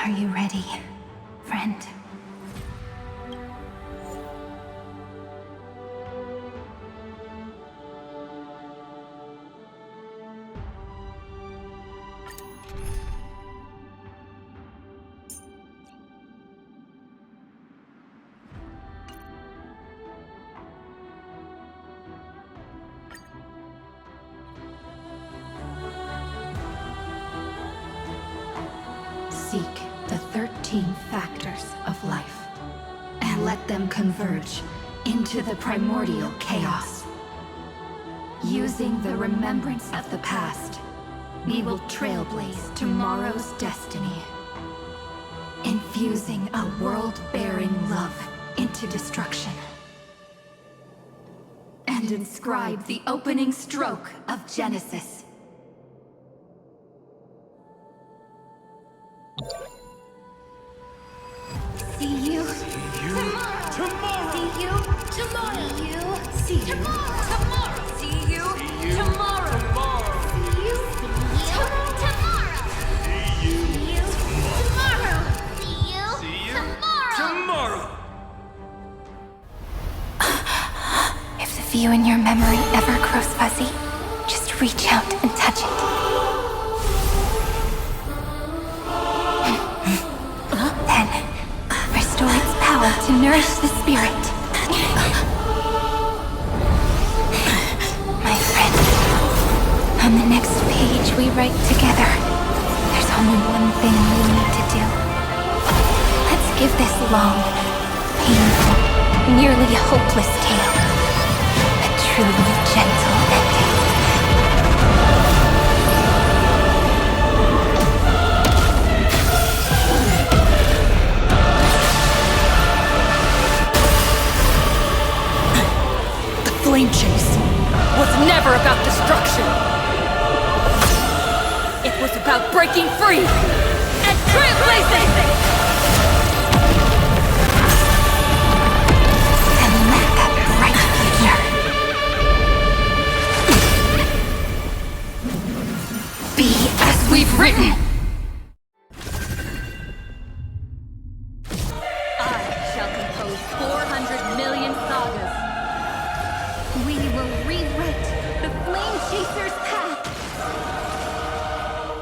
Are you ready, friend? Seek the 13 factors of life, and let them converge into the primordial chaos. Using the remembrance of the past, we will trailblaze tomorrow's destiny. Infusing a world-bearing love into destruction. And inscribe the opening stroke of Genesis. See you tomorrow. See you tomorrow. See you tomorrow. See you tomorrow. See you tomorrow. See you tomorrow. See you tomorrow. If the view in your memory ever grows fuzzy, just reach out and touch it. Then, restore its power to nourish the spirit. My friend, on the next page we write together, there's only one thing we need to do. Let's give this long, painful, nearly hopeless tale a truly gentle ending. Flame chase was never about destruction. It was about breaking free and trailblazing! And let that bright future be as we've written. I shall compose 400 million sagas. We will rewrite the Flame Chaser's path.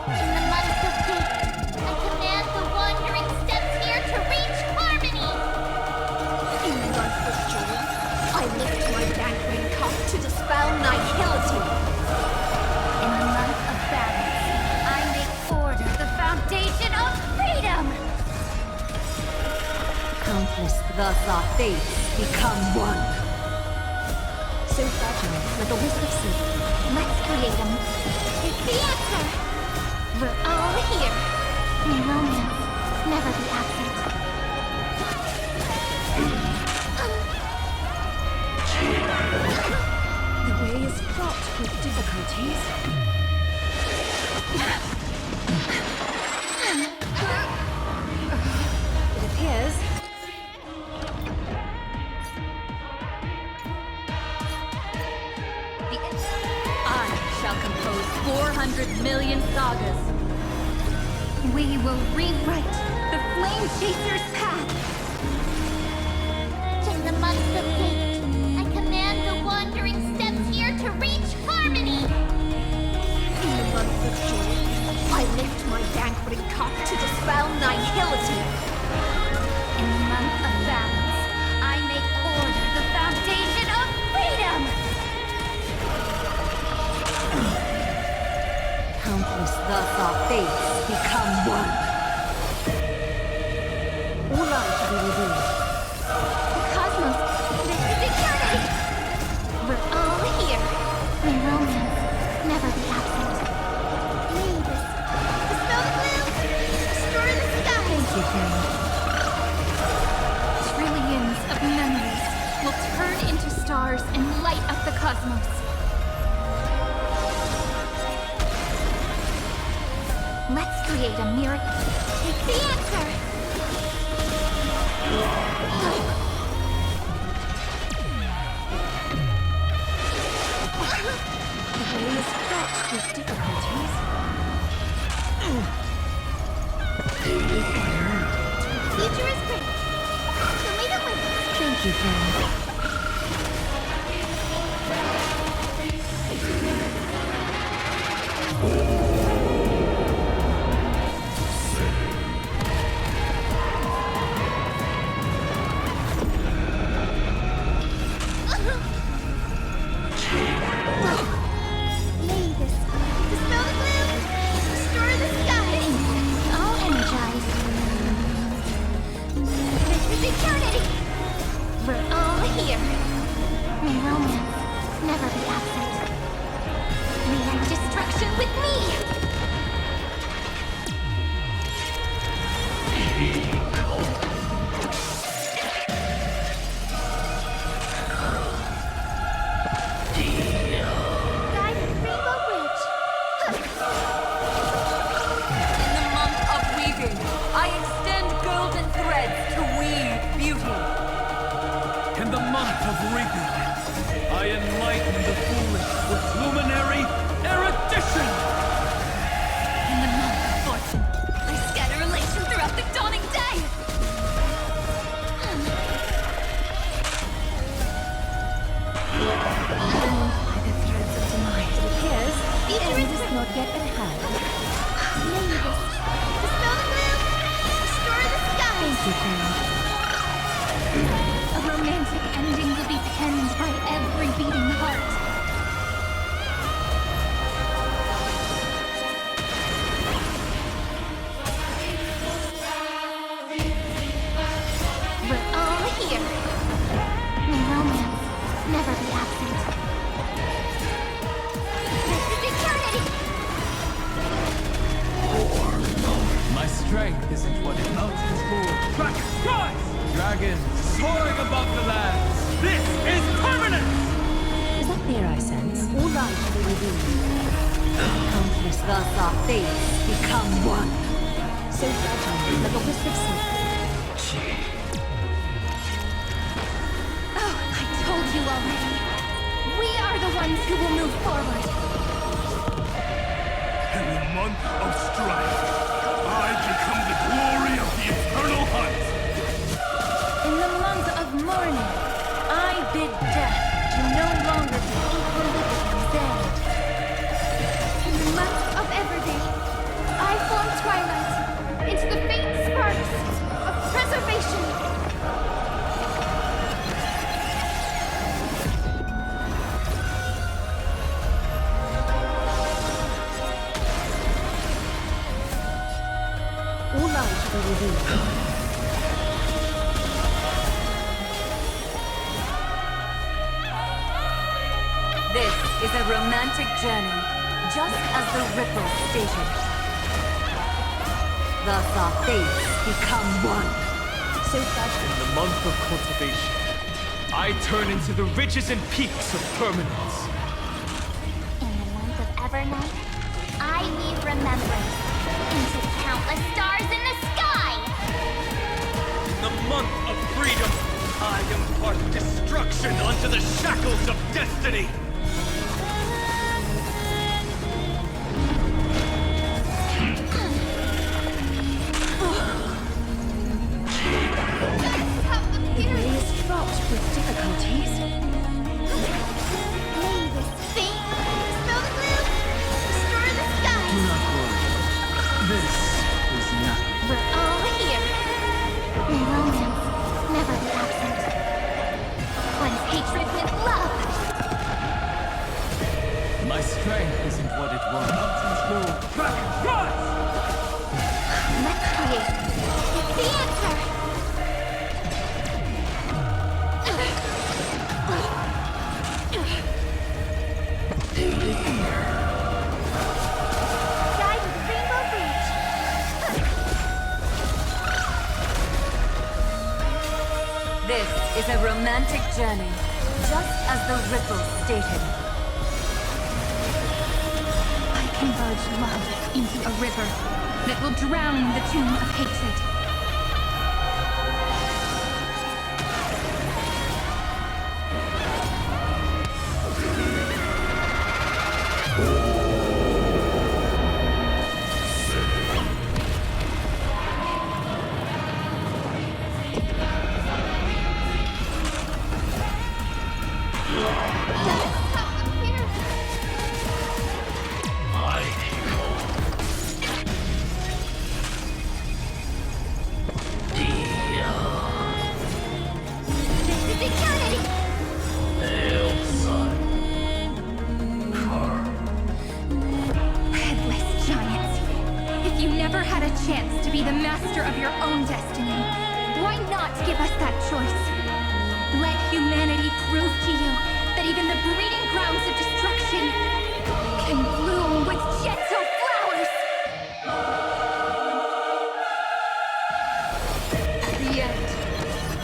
In the month of hate, I command the wandering steps here to reach harmony. In the month of joy, I lift my banqueting cup to dispel nihility. In the month of balance, I make order the foundation of freedom. Countless thus our fates become one. So fragile with the wisp of sleep. Let's create them. It's the answer. We're all here. May romance never be absent. The way is fraught with difficulties. It appears I shall compose 400 million sagas. We will rewrite the Flame Chaser's path. In the month of hate, I command the wandering steps here to reach harmony. in the month of joy, I lift my banqueting cup to dispel nihility. In the month of balance, I make order the foundation of freedom. Countless thus our fates become one. All life be revealed. The cosmos, this is eternity. We're all here. May romance never be absent. May the snow blue restore the sky. Thank you, friend. Trillions of memories will turn into stars and light up the cosmos. Let's create a miracle. Take the answer. The way is fraught with difficulties. Holy fire dragon, soaring above the lands. This is permanent! Is that fear I sense? All light be revealed. Countless thus our fates become one. So fragile, like a wisp of silk. Oh, I told you already. We are the ones who will move forward. In the month of strife, I become the glory of the eternal hunt. In the month of mourning, I bid death to no longer be equal with Zed. In the month of Everday, I form twilight into the faint sparks of preservation. All light be revealed. This is a romantic journey, just as the Ripple stated. Thus our fates become one. So fragile. In the month of cultivation, I turn into the ridges and peaks of permanence. In the month of Evernight, I weave remembrance into countless stars in the sky. In the month of freedom, I impart destruction unto the shackles of destiny. The blaze dropped with difficulties. May this fate dispel the gloom, restore the skies. Do not worry. This is nothing. We're all here. May romance never be absent. One's hatred with love. My strength isn't what it was. Mountains go back and rise! Let's create. It's the answer. Guide with Rainbow Bridge. This is a romantic journey, just as the Ripple stated. I converge love into a river that will drown the tomb of hatred. This is eternity. Headless giants. If you never had a chance to be the master of your own destiny, why not give us that choice? Let humanity prove to you that even the breeding grounds of destruction can bloom with gentle flowers. At the end,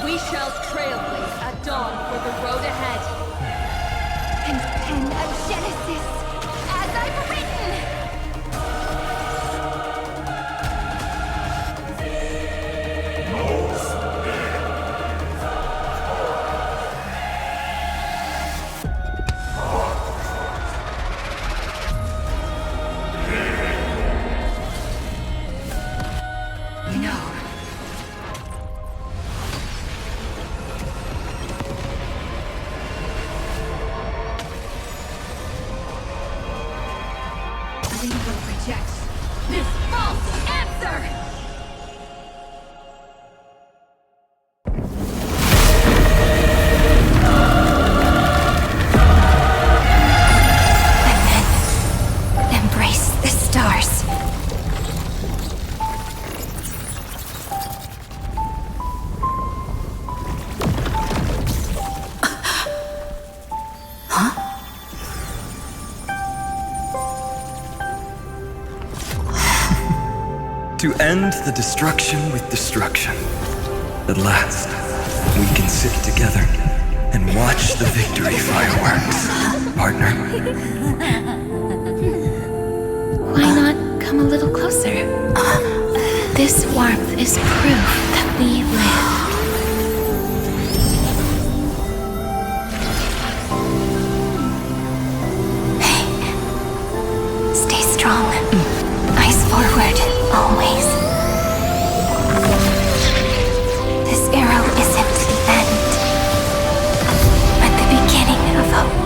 we shall trailblaze at dawn for the road ahead. And pen a genesis as I've written. No. We will reject this false answer! And then embrace the stars. To end the destruction with destruction. At last. can sit together and watch the victory fireworks, partner. Why not come a little closer? This warmth is proof that we live. Hey, stay strong. Eyes forward, always. This arrow isn't the end, but the beginning of hope.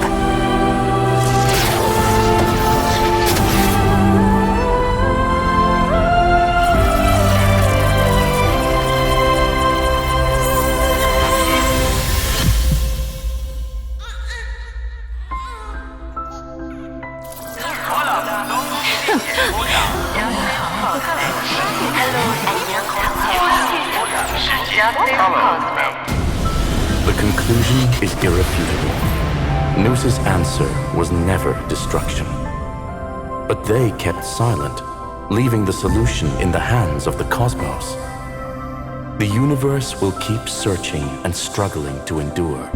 The conclusion is irrefutable. Noos's answer was never destruction. But they kept silent, leaving the solution in the hands of the cosmos. The universe will keep searching and struggling to endure.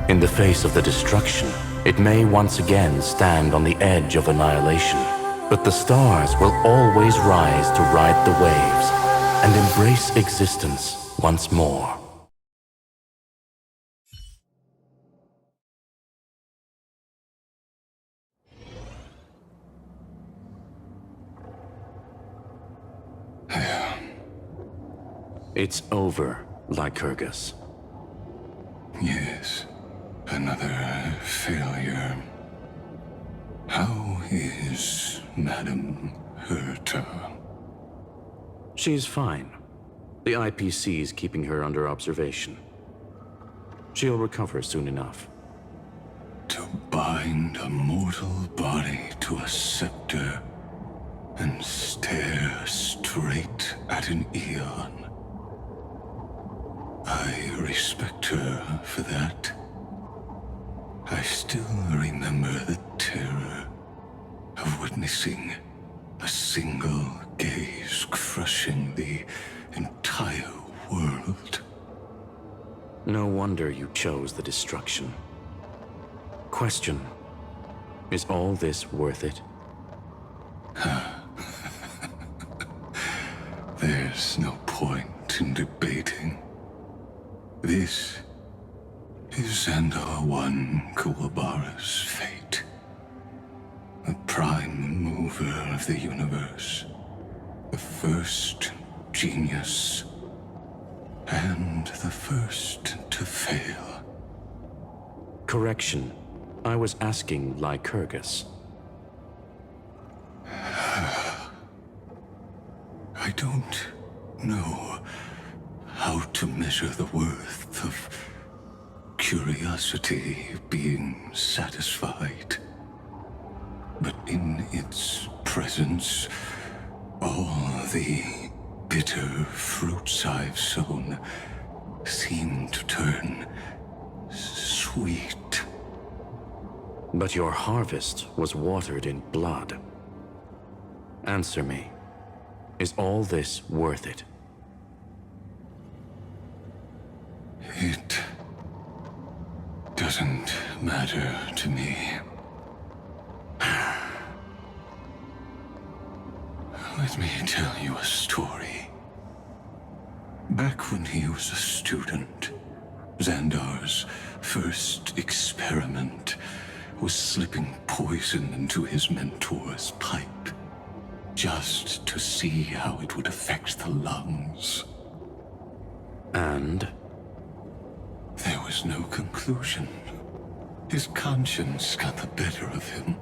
In the face of the destruction, it may once again stand on the edge of annihilation. But the stars will always rise to ride the waves and embrace existence once more. It's over, Lycurgus. Yes, another failure. How is Madame Herta? She's fine. The IPC's keeping her under observation. She'll recover soon enough. To bind a mortal body to a scepter and stare straight at an eon. I respect her for that. I still remember the terror of witnessing a single gaze crushing the entire world. No wonder you chose the destruction. Question: is all this worth it? There's no point in debating. This is Xandar I Kuwabara's fate. The prime mover of the universe. The first genius. And the first to fail. Correction. I was asking Lycurgus. I don't know how to measure the worth of curiosity being satisfied. But in its presence, all the bitter fruits I've sown seem to turn sweet. But your harvest was watered in blood. Answer me. Is all this worth it? It doesn't matter to me. Let me tell you a story. Back when he was a student, Xandar's first experiment was slipping poison into his mentor's pipe, just to see how it would affect the lungs. And? There was no conclusion. His conscience got the better of him.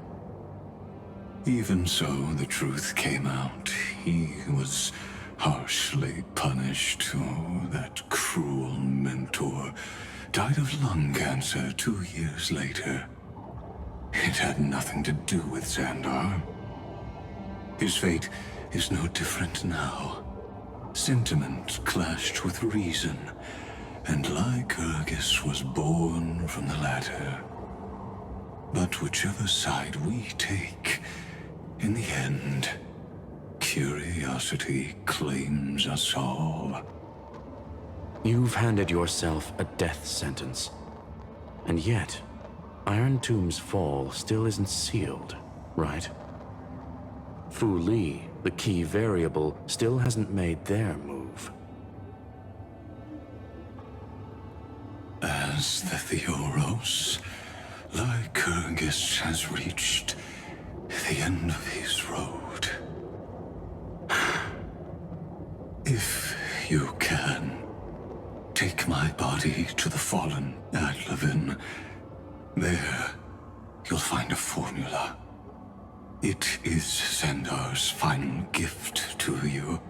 Even so, the truth came out. He was harshly punished. Oh, that cruel mentor died of lung cancer 2 years later. It had nothing to do with Xandar. His fate is no different now. Sentiment clashed with reason, and Lycurgus was born from the latter. But whichever side we take, in the end, curiosity claims us all. You've handed yourself a death sentence. And yet, Iron Tomb's fall still isn't sealed, right? Fu Li, the key variable, still hasn't made their move. As the Theoros, Lycurgus has reached the end of his road. If you can, take my body to the fallen Adlevin. There, you'll find a formula. It is Xandar's final gift to you.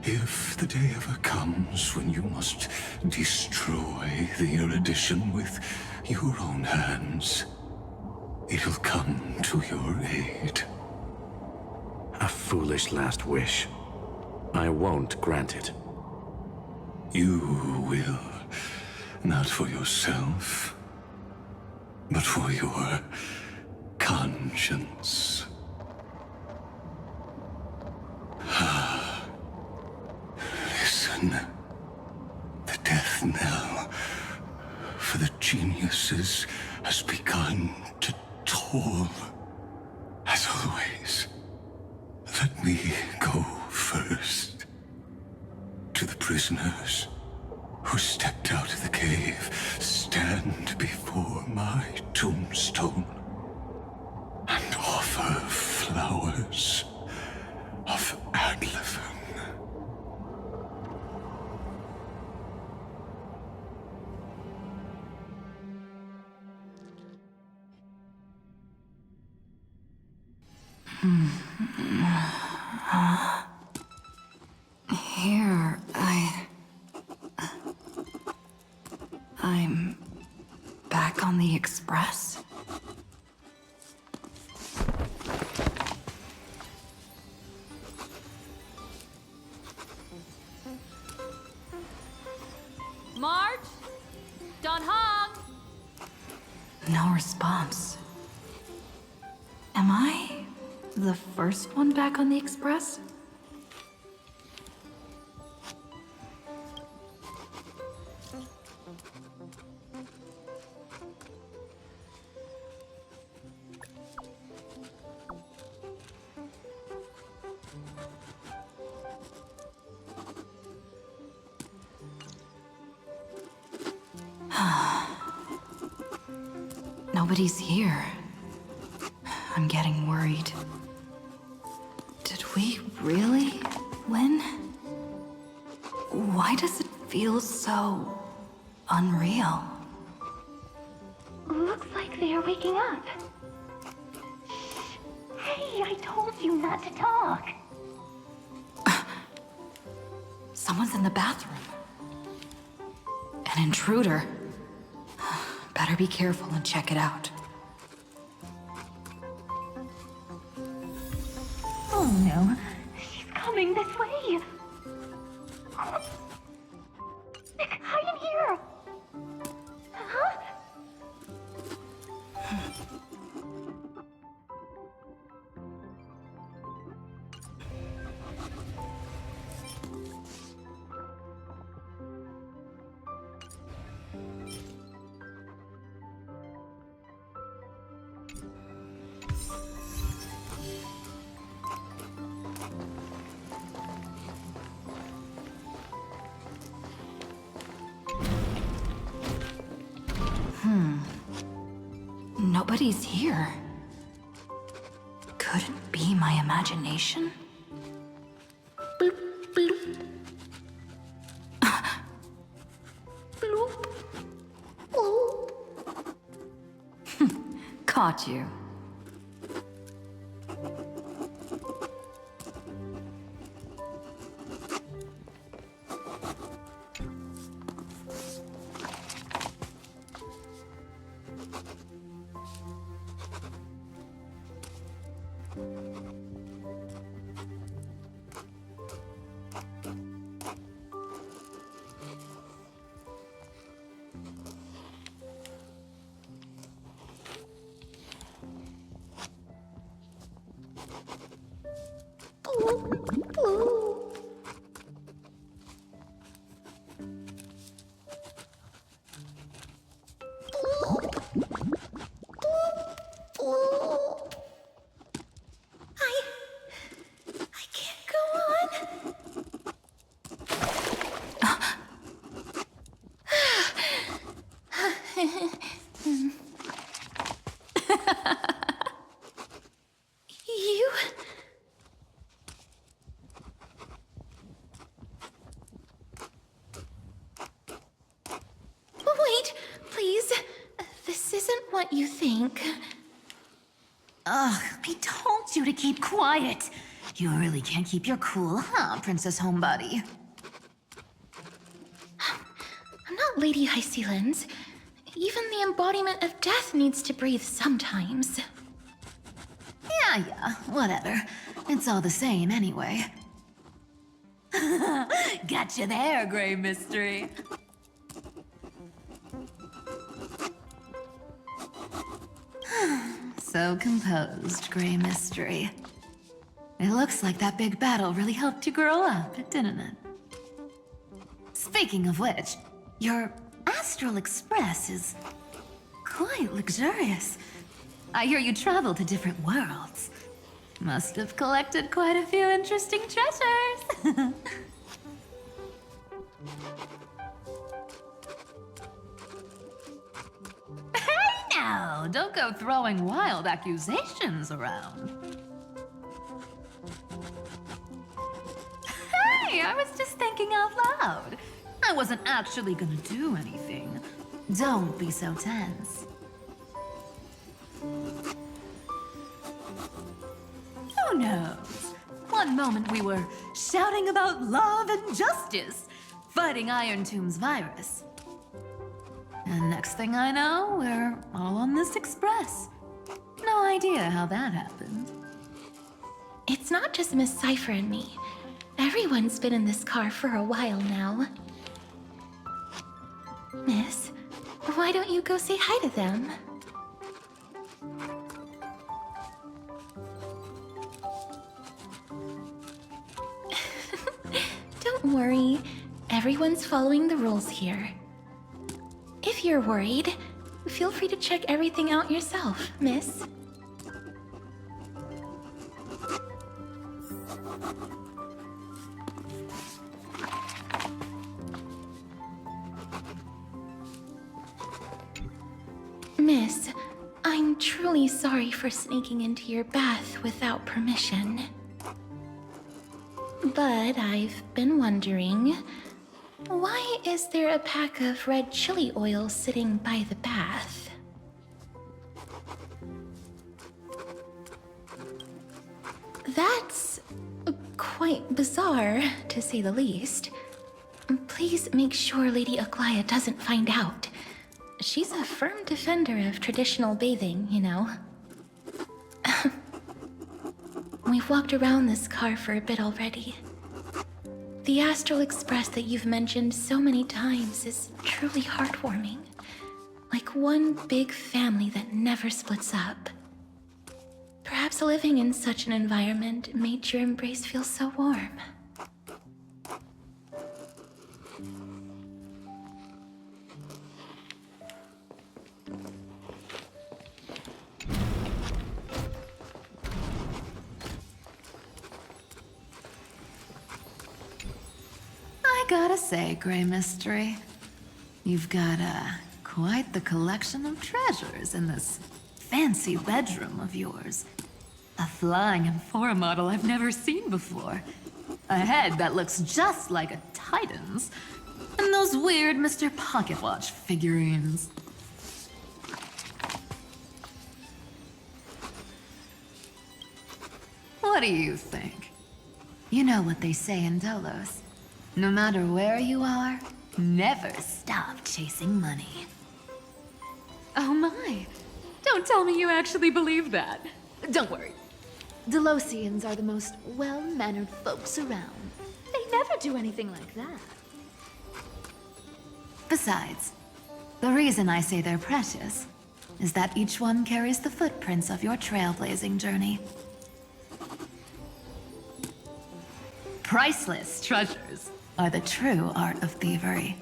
If the day ever comes when you must destroy the erudition with your own hands, it'll come to your aid. A foolish last wish. I won't grant it. You will, not for yourself, but for your conscience. Listen. The death knell for the geniuses has begun to toll. As always, let me go first. To the prisoners who stepped out of the cave, stand before my tombstone and offer flowers of Adlevin. Here, I'm back on the Express. March? Don Hong? No response. Am I the first one back on the Express? Nobody's here. I'm getting worried. Did we really win? Why does it feel so unreal? Looks like they are waking up. Hey, I told you not to talk. Someone's in the bathroom. An intruder. Better be careful and check it out. Oh no, she's coming this way. Nick, hide in here. Huh? Nobody's here. Could it be my imagination? Bloop, bloop. Bloop. Bloop. Caught you. what you think. Ugh, I told you to keep quiet. You really can't keep your cool, huh, Princess Homebody? I'm not Lady Hysealens. Even the embodiment of death needs to breathe sometimes. Yeah, whatever. It's all the same anyway. Gotcha there, Grey Mystery. So composed, Grey Mystery. It looks like that big battle really helped you grow up, didn't it? Speaking of which, your Astral Express is quite luxurious. I hear you travel to different worlds. Must have collected quite a few interesting treasures. Hey now, don't go throwing wild accusations around. Hey, I was just thinking out loud. I wasn't actually gonna do anything. Don't be so tense. Who knows? One moment we were shouting about love and justice, fighting Iron Tomb's virus. And next thing I know, we're all on this express. No idea how that happened. It's not just Miss Cypher and me. Everyone's been in this car for a while now. Miss, why don't you go say hi to them? Don't worry. Everyone's following the rules here. If you're worried, feel free to check everything out yourself, miss. Miss, I'm truly sorry for sneaking into your bath without permission. But I've been wondering, why is there a pack of red chili oil sitting by the bath? That's quite bizarre, to say the least. Please make sure Lady Aglaya doesn't find out. She's a firm defender of traditional bathing, you know. We've walked around this car for a bit already. The Astral Express that you've mentioned so many times is truly heartwarming. Like one big family that never splits up. Perhaps living in such an environment made your embrace feel so warm. I gotta say, Grey Mystery, you've got quite the collection of treasures in this fancy bedroom of yours. A flying Amphora model I've never seen before. A head that looks just like a Titan's. And those weird Mr. Pocketwatch figurines. What do you think? You know what they say in Dolos. No matter where you are, never stop chasing money. Oh my. Don't tell me you actually believe that. Don't worry. Delosians are the most well-mannered folks around. They never do anything like that. Besides, the reason I say they're precious is that each one carries the footprints of your trailblazing journey. Priceless treasures are the true art of thievery.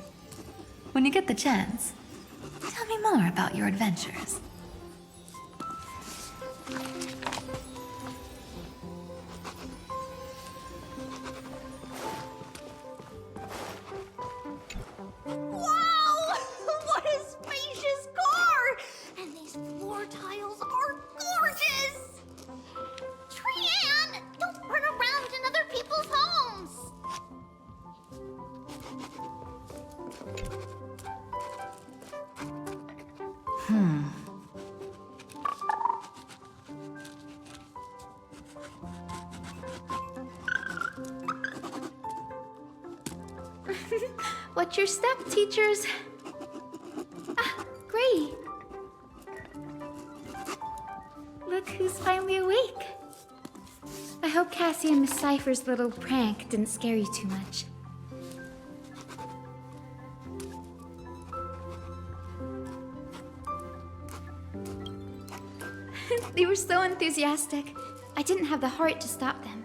When you get the chance, tell me more about your adventures. Wow! What a spacious car! And these floor tiles are gorgeous! Trianne, don't run around in other people's homes! Watch your step, teachers. Ah, Gray. Look who's finally awake. I hope Cassie and Miss Cypher's little prank didn't scare you too much. They were so enthusiastic. I didn't have the heart to stop them.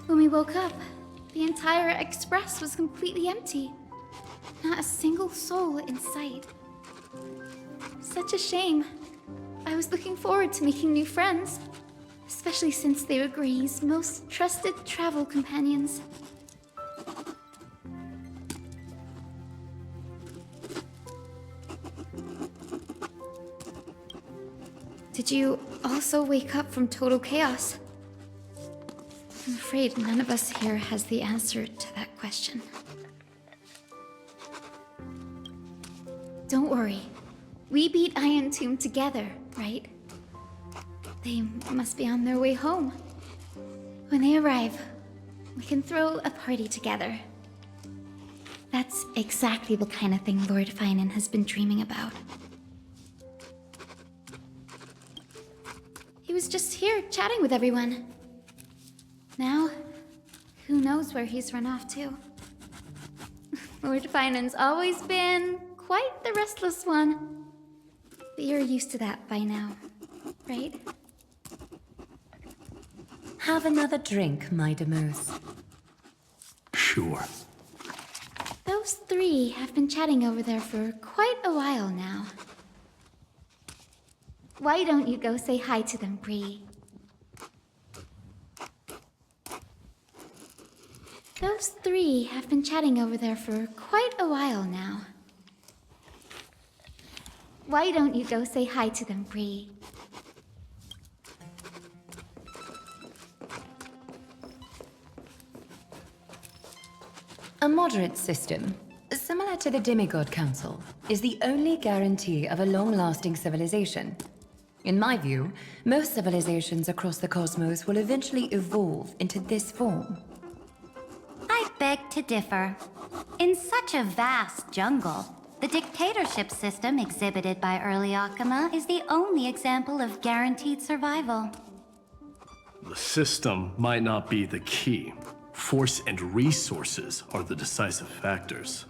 When we woke up, the entire express was completely empty. Not a single soul in sight. Such a shame. I was looking forward to making new friends, especially since they were Gray's most trusted travel companions. Did you also wake up from total chaos? I'm afraid none of us here has the answer to that question. Don't worry. We beat Iron Tomb together, right? They must be on their way home. When they arrive, we can throw a party together. That's exactly the kind of thing Lord Finan has been dreaming about. He was just here chatting with everyone. Now, who knows where he's run off to? Lord Finan's always been quite the restless one. But you're used to that by now, right? Have another drink, my Demouse. Sure. Those three have been chatting over there for quite a while now. Why don't you go say hi to them, Bree? Those three have been chatting over there for quite a while now. Why don't you go say hi to them, Bree? A moderate system, similar to the Demigod Council, is the only guarantee of a long-lasting civilization. In my view, most civilizations across the cosmos will eventually evolve into this form. I beg to differ. In such a vast jungle, the dictatorship system exhibited by early Akama is the only example of guaranteed survival. The system might not be the key. Force and resources are the decisive factors.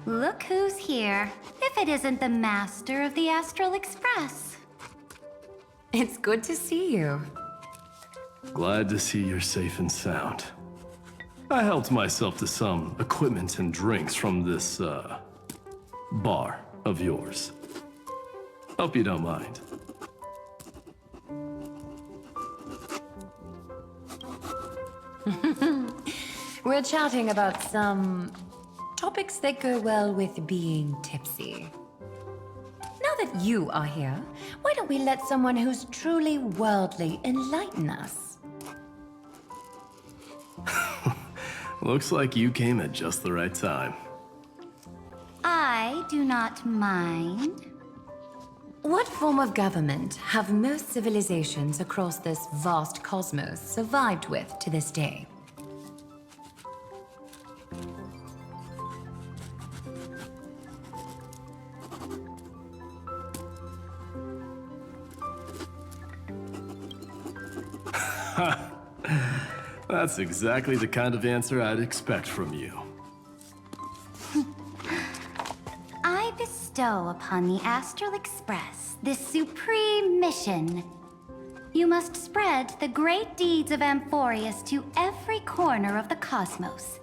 Look who's here. If it isn't the master of the Astral Express. It's good to see you. Glad to see you're safe and sound. I helped myself to some equipment and drinks from this, bar of yours. Hope you don't mind. We're chatting about some topics that go well with being tipsy. Now that you are here, why don't we let someone who's truly worldly enlighten us? Looks like you came at just the right time. I do not mind. What form of government have most civilizations across this vast cosmos survived with to this day? That's exactly the kind of answer I'd expect from you. I bestow upon the Astral Express this supreme mission. You must spread the great deeds of Amphorius to every corner of the cosmos.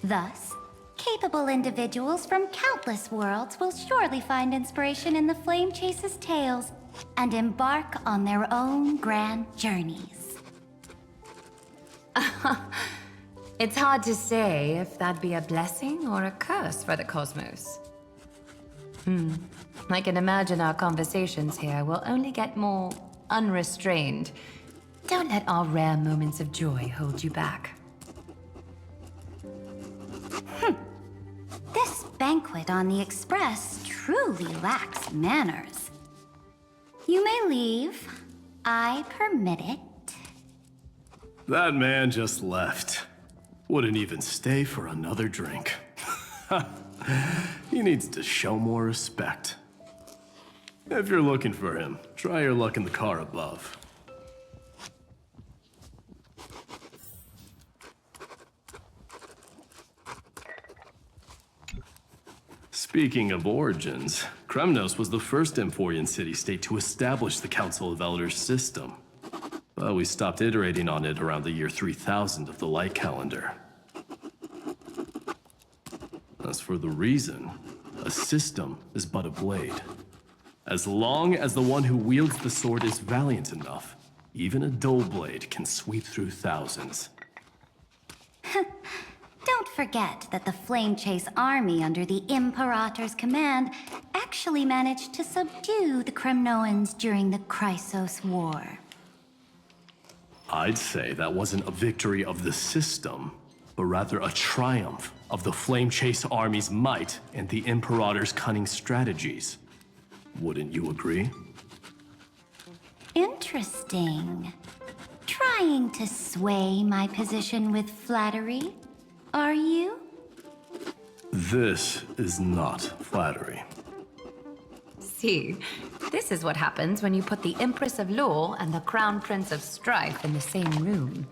Thus, capable individuals from countless worlds will surely find inspiration in the Flame Chase's tales and embark on their own grand journeys. It's hard to say if that'd be a blessing or a curse for the cosmos. I can imagine our conversations here will only get more unrestrained. Don't let our rare moments of joy hold you back. This banquet on the Express truly lacks manners. You may leave. I permit it. That man just left. Wouldn't even stay for another drink. He needs to show more respect. If you're looking for him, try your luck in the car above. Speaking of origins, Kremnos was the first Emphorian city-state to establish the Council of Elders system. But we stopped iterating on it around the year 3000 of the Light Calendar. As for the reason, a system is but a blade. As long as the one who wields the sword is valiant enough, even a dull blade can sweep through thousands. Don't forget that the Flame Chase army under the Imperator's command actually managed to subdue the Kremnoans during the Chrysos War. I'd say that wasn't a victory of the system, but rather a triumph of the Flame Chase army's might and the Imperator's cunning strategies. Wouldn't you agree? Interesting. Trying to sway my position with flattery, are you? This is not flattery. See, this is what happens when you put the Empress of Law and the Crown Prince of Strife in the same room.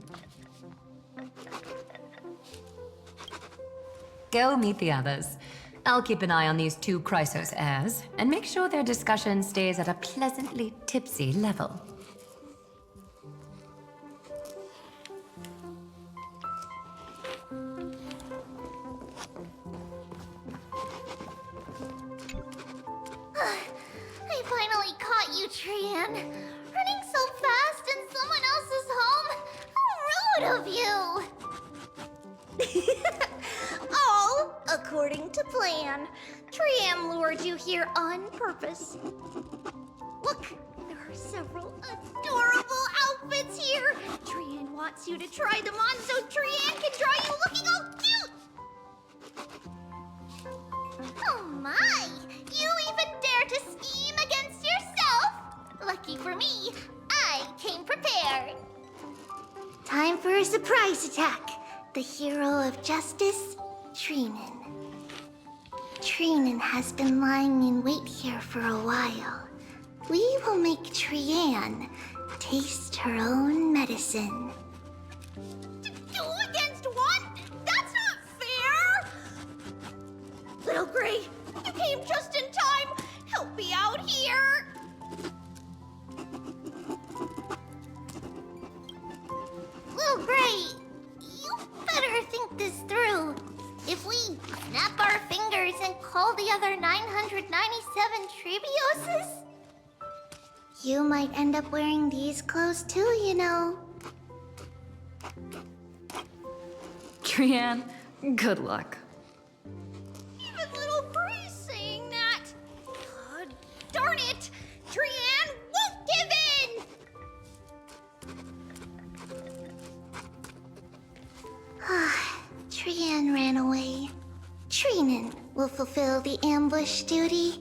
Go meet the others. I'll keep an eye on these two Chrysos heirs, and make sure their discussion stays at a pleasantly tipsy level. I finally caught you, Trian. Running so fast in someone else's home? How rude of you! All according to plan. Trian lured you here on purpose. Look, there are several adorable outfits here. Trian wants you to try them on so Trian can draw you looking all cute. Oh my! You even dare to scheme against yourself? Lucky for me, I came prepared. Time for a surprise attack. The hero of justice, Trinan. Trinan has been lying in wait here for a while. We will make Trian taste her own medicine. Two against one? That's not fair! Little Gray, you came just in time. Help me out here. Little Gray, you better think this through. If we snap our fingers and call the other 997 Trebioses, you might end up wearing these clothes too, you know. Trian, good luck. Even little Bray's saying that. God darn it! Trian won't give in! Trian ran away. Trinan will fulfill the ambush duty.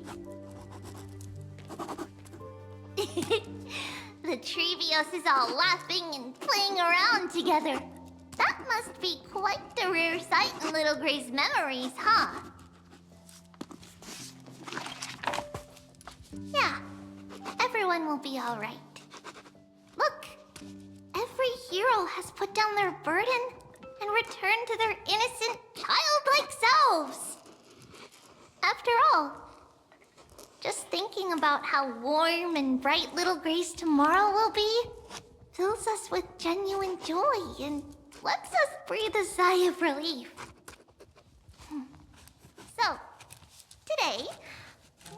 The Trevios is all laughing and playing around together. That must be quite the rare sight in Little Gray's memories, huh? Yeah, everyone will be all right. Look, every hero has put down their burden and returned to their innocent, childlike selves. After all, just thinking about how warm and bright Little Gray's tomorrow will be fills us with genuine joy and lets us breathe a sigh of relief. So, today,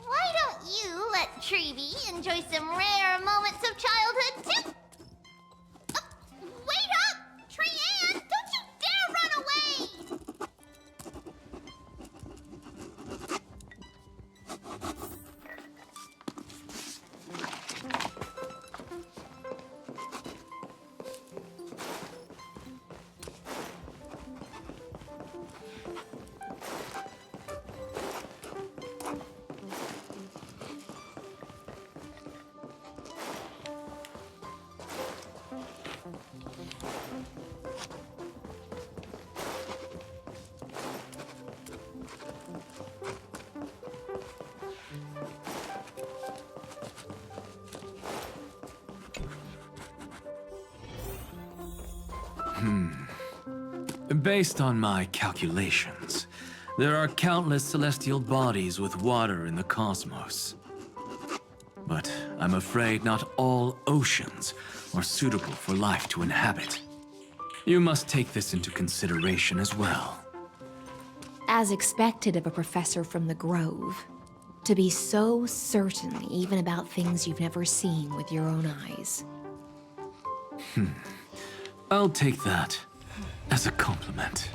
why don't you let Trevi enjoy some rare moments of childhood too? Wait up! Trian, don't you dare run away! Based on my calculations, there are countless celestial bodies with water in the cosmos. But I'm afraid not all oceans are suitable for life to inhabit. You must take this into consideration as well. As expected of a professor from the Grove, to be so certain even about things you've never seen with your own eyes. I'll take that as a compliment.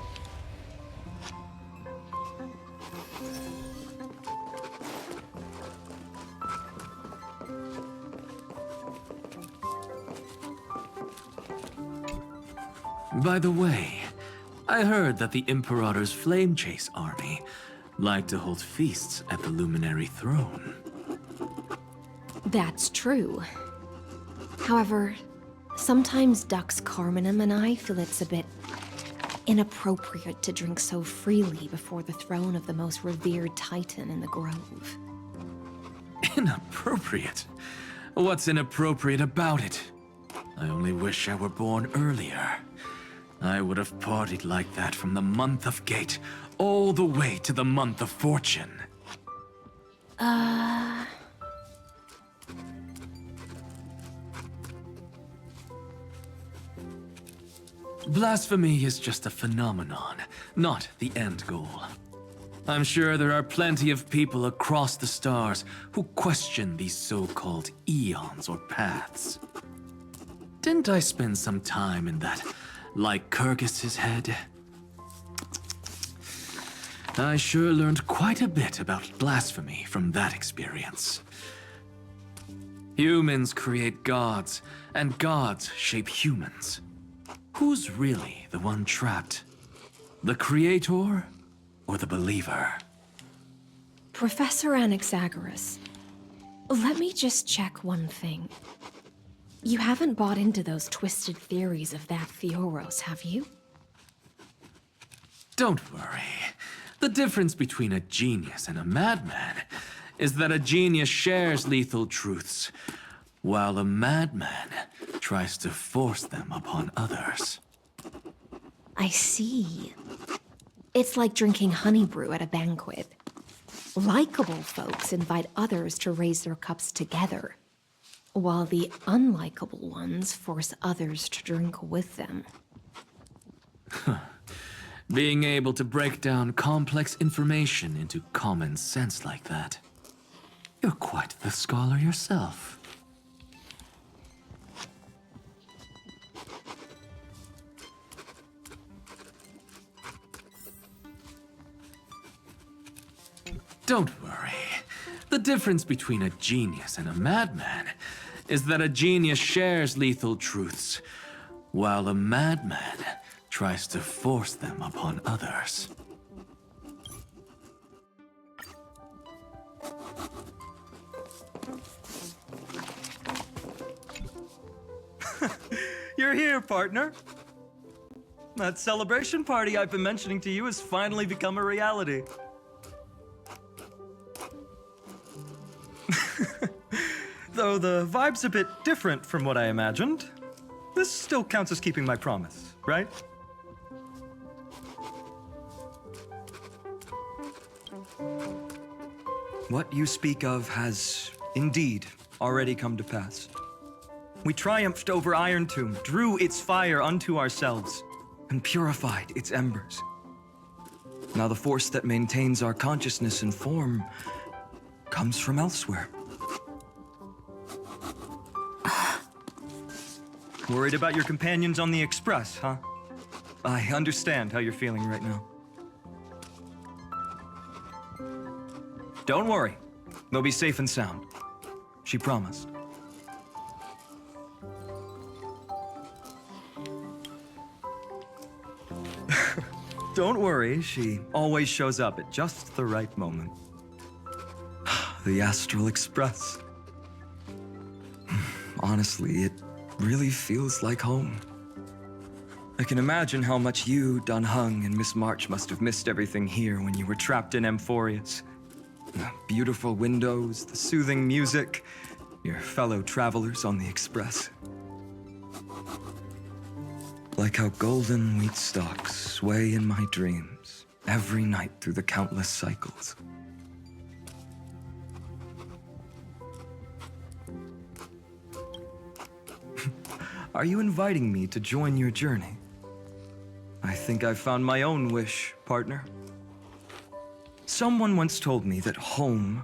By the way, I heard that the Imperator's Flame Chase army like to hold feasts at the Luminary Throne. That's true. However, sometimes Dux Carminum and I feel it's a bit inappropriate to drink so freely before the throne of the most revered Titan in the Grove. Inappropriate? What's inappropriate about it? I only wish I were born earlier. I would have partied like that from the month of Gate all the way to the month of Fortune. Blasphemy is just a phenomenon, not the end goal. I'm sure there are plenty of people across the stars who question these so-called eons or paths. Didn't I spend some time in that Lycurgus's head? I sure learned quite a bit about blasphemy from that experience. Humans create gods, and gods shape humans. Who's really the one trapped? The creator or the believer? Professor Anaxagoras, let me just check one thing. You haven't bought into those twisted theories of that Theoros, have you? Don't worry. The difference between a genius and a madman is that a genius shares lethal truths, while a madman tries to force them upon others. I see. It's like drinking honey brew at a banquet. Likeable folks invite others to raise their cups together, while the unlikable ones force others to drink with them. Being able to break down complex information into common sense like that. You're quite the scholar yourself. Don't worry. The difference between a genius and a madman is that a genius shares lethal truths, while a madman tries to force them upon others. You're here, partner. That celebration party I've been mentioning to you has finally become a reality. Though the vibe's a bit different from what I imagined, this still counts as keeping my promise, right? What you speak of has indeed already come to pass. We triumphed over Iron Tomb, drew its fire unto ourselves, and purified its embers. Now the force that maintains our consciousness and form comes from elsewhere. Worried about your companions on the Express, huh? I understand how you're feeling right now. Don't worry. They'll be safe and sound. She promised. Don't worry, she always shows up at just the right moment. The Astral Express. Honestly, it really feels like home. I can imagine how much you, Dun Hung, and Miss March must have missed everything here when you were trapped in Amphorius. The beautiful windows, the soothing music, your fellow travelers on the Express. Like how golden wheat stalks sway in my dreams every night through the countless cycles. Are you inviting me to join your journey? I think I've found my own wish, partner. Someone once told me that home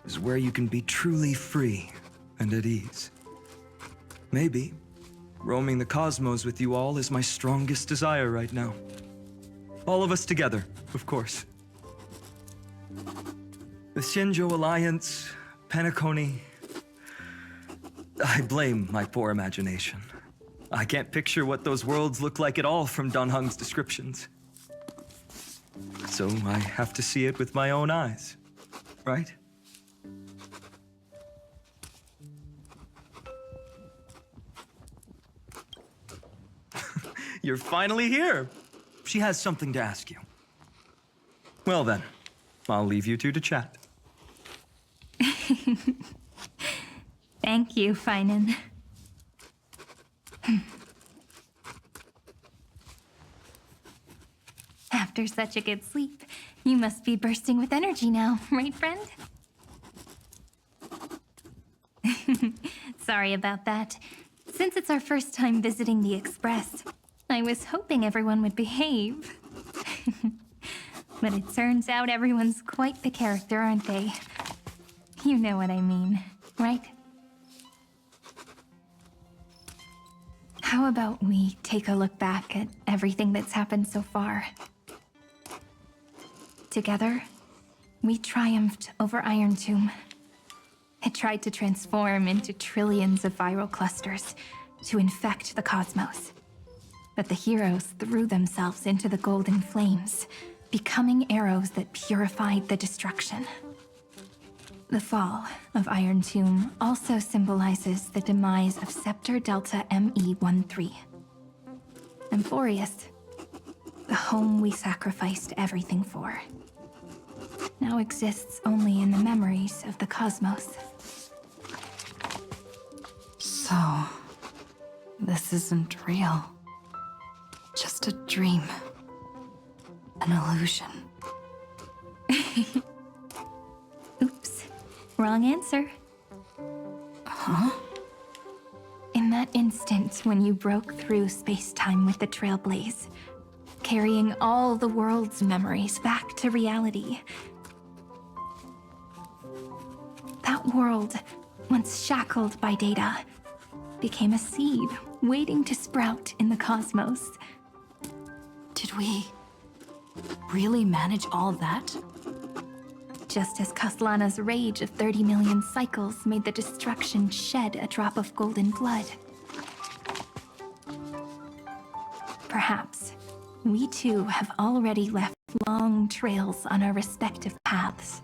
is where you can be truly free and at ease. Maybe roaming the cosmos with you all is my strongest desire right now. All of us together, of course. The Shinjo Alliance, Penacony. I blame my poor imagination. I can't picture what those worlds look like at all from Dan Heng's descriptions. So I have to see it with my own eyes, right? You're finally here. She has something to ask you. Well then, I'll leave you two to chat. Thank you, Finan. After such a good sleep, you must be bursting with energy now, right, friend? Sorry about that. Since it's our first time visiting the Express, I was hoping everyone would behave. But it turns out everyone's quite the character, aren't they? You know what I mean, right? How about we take a look back at everything that's happened so far? Together, we triumphed over Iron Tomb. It tried to transform into trillions of viral clusters to infect the cosmos. But the heroes threw themselves into the golden flames, becoming arrows that purified the destruction. The fall of Iron Tomb also symbolizes the demise of Scepter Delta ME-13. Amphorius, the home we sacrificed everything for, now exists only in the memories of the cosmos. So, this isn't real. Just a dream. An illusion. Oops, wrong answer. Huh? In that instant when you broke through space-time with the Trailblaze, carrying all the world's memories back to reality, that world, once shackled by data, became a seed waiting to sprout in the cosmos. Did we really manage all that? Just as Kaslana's rage of 30 million cycles made the destruction shed a drop of golden blood. Perhaps we too have already left long trails on our respective paths.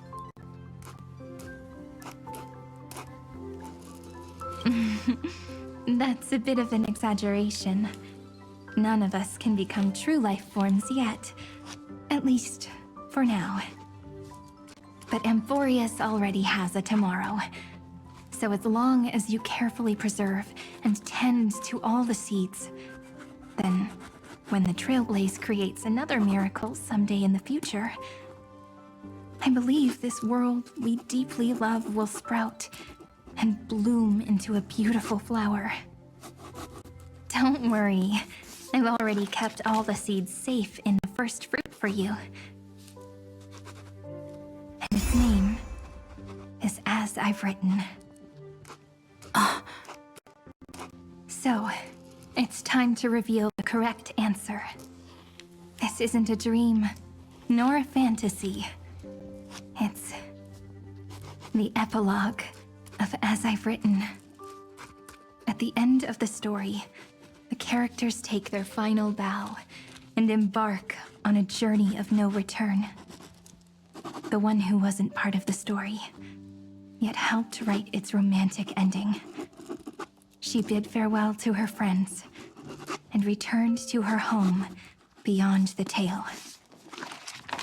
That's a bit of an exaggeration. None of us can become true life forms yet. At least, for now. But Amphorius already has a tomorrow. So as long as you carefully preserve and tend to all the seeds, then when the Trailblaze creates another miracle someday in the future, I believe this world we deeply love will sprout and bloom into a beautiful flower. Don't worry, I've already kept all the seeds safe in the first fruit for you. And its name is As I've Written. So, it's time to reveal the correct answer. This isn't a dream, nor a fantasy. It's the epilogue of As I've Written. At the end of the story, the characters take their final bow and embark on a journey of no return. The one who wasn't part of the story, yet helped write its romantic ending. She bid farewell to her friends and returned to her home beyond the tale.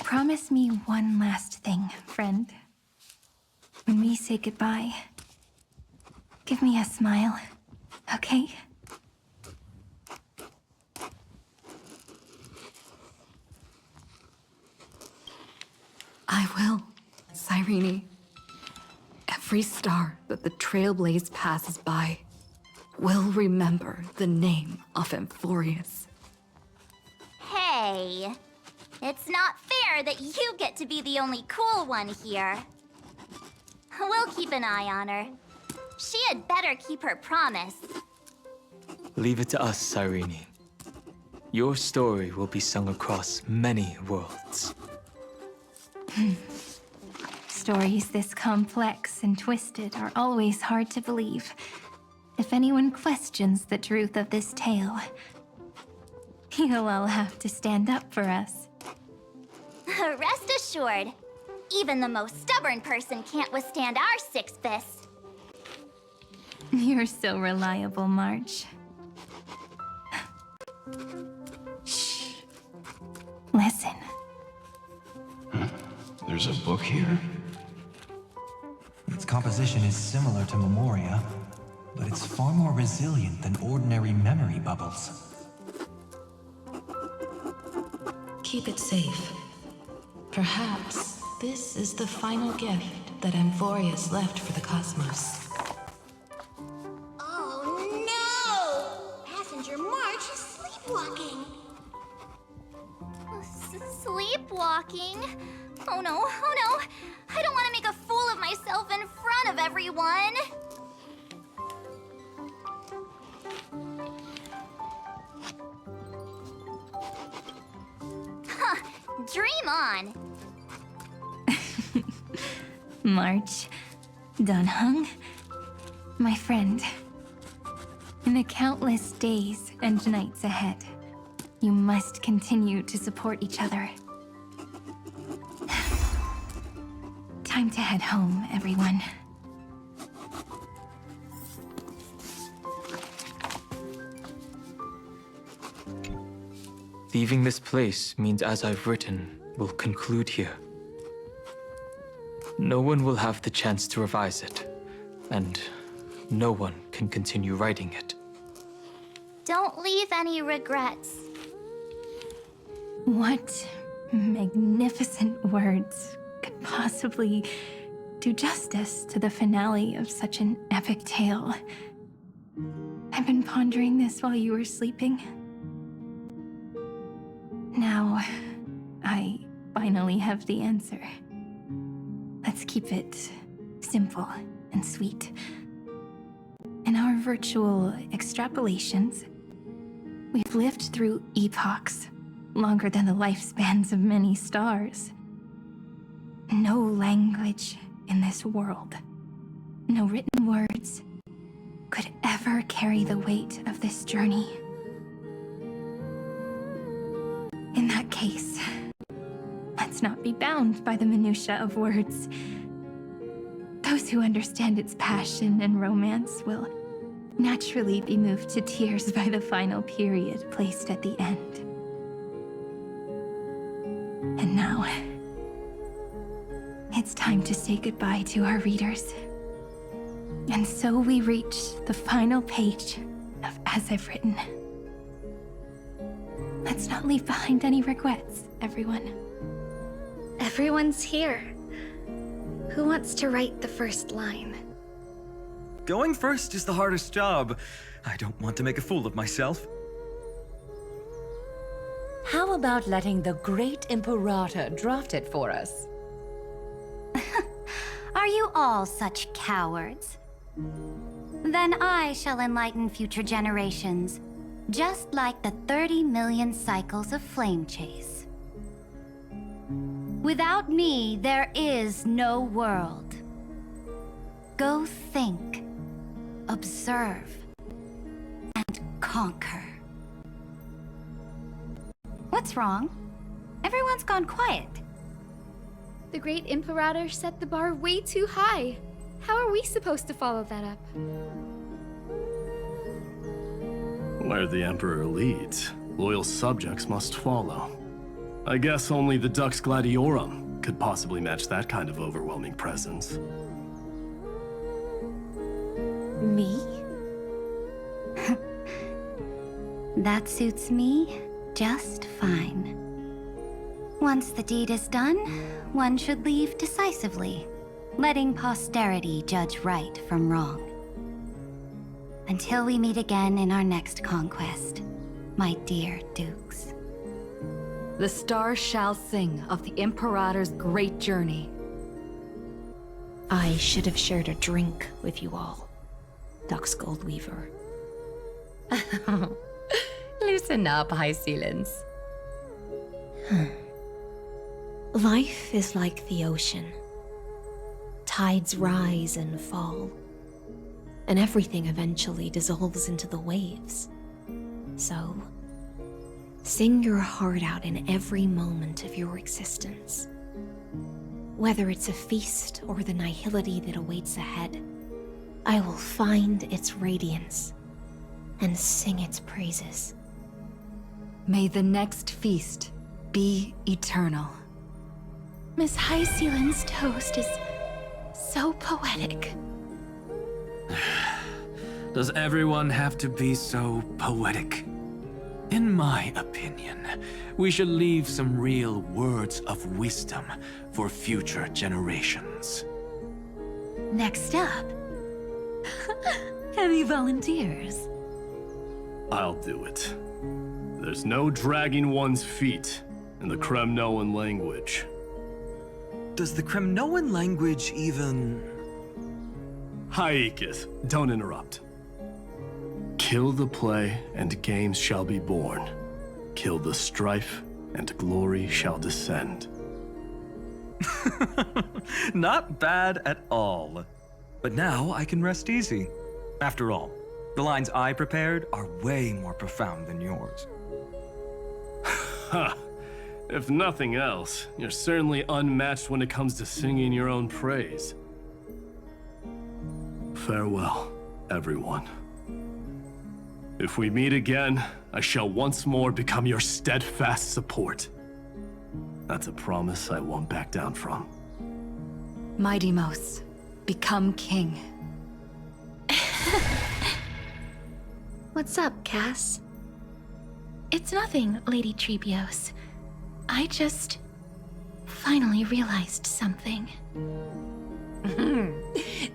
Promise me one last thing, friend. When we say goodbye, give me a smile, okay? I will, Cyrene. Every star that the Trailblaze passes by will remember the name of Amphorius. Hey, it's not fair that you get to be the only cool one here. We'll keep an eye on her. She had better keep her promise. Leave it to us, Cyrene. Your story will be sung across many worlds. Stories this complex and twisted are always hard to believe. If anyone questions the truth of this tale, you'll all have to stand up for us. Rest assured, even the most stubborn person can't withstand our six fists. You're so reliable, March. Shh. Listen. There's a book here? Its composition is similar to Memoria, but it's far more resilient than ordinary memory bubbles. Keep it safe. Perhaps this is the final gift that Amphorius left for the cosmos. Oh no! Passenger March is sleepwalking. Sleepwalking? Oh no, oh no! I don't want to make a fool of myself in front of everyone! Huh, dream on! March, Dunhung, my friend. In the countless days and nights ahead, you must continue to support each other. Time to head home, everyone. Leaving this place means as I've written will conclude here. No one will have the chance to revise it, and no one can continue writing it. Don't leave any regrets. What magnificent words could possibly do justice to the finale of such an epic tale? I've been pondering this while you were sleeping. Now, I finally have the answer. Let's keep it simple and sweet. In our virtual extrapolations, we've lived through epochs longer than the lifespans of many stars. No language in this world, no written words, could ever carry the weight of this journey. In that case, let's not be bound by the minutiae of words. Those who understand its passion and romance will naturally be moved to tears by the final period placed at the end. And now, it's time to say goodbye to our readers. And so we reach the final page of As I've Written. Let's not leave behind any regrets, everyone. Everyone's here. Who wants to write the first line? Going first is the hardest job. I don't want to make a fool of myself. How about letting the great Imperator draft it for us? Are you all such cowards? Then I shall enlighten future generations, just like the 30 million cycles of flame chase. Without me, there is no world. Go think, observe, and conquer. What's wrong? Everyone's gone quiet. The great Imperator set the bar way too high. How are we supposed to follow that up? Where the Emperor leads, loyal subjects must follow. I guess only the Dux Gladiorum could possibly match that kind of overwhelming presence. Me? That suits me just fine. Once the deed is done, one should leave decisively, letting posterity judge right from wrong. Until we meet again in our next conquest, my dear dukes. The stars shall sing of the Imperator's great journey. I should have shared a drink with you all, Dux Goldweaver. Loosen up, High Sealants. Life is like the ocean. Tides rise and fall, and everything eventually dissolves into the waves. So, sing your heart out in every moment of your existence. Whether it's a feast or the nihility that awaits ahead, I will find its radiance and sing its praises. May the next feast be eternal. Miss High Sealand's toast is so poetic. Does everyone have to be so poetic? In my opinion, we should leave some real words of wisdom for future generations. Next up, any volunteers? I'll do it. There's no dragging one's feet in the Kremnoan language. Does the Kremnoan language even... Haikith, don't interrupt. Kill the play, and games shall be born. Kill the strife, and glory shall descend. Not bad at all. But now I can rest easy. After all, the lines I prepared are way more profound than yours. Ha! If nothing else, you're certainly unmatched when it comes to singing your own praise. Farewell, everyone. If we meet again, I shall once more become your steadfast support. That's a promise I won't back down from. Mighty Mos, become king. What's up, Cass? It's nothing, Lady Trebios. I just finally realized something.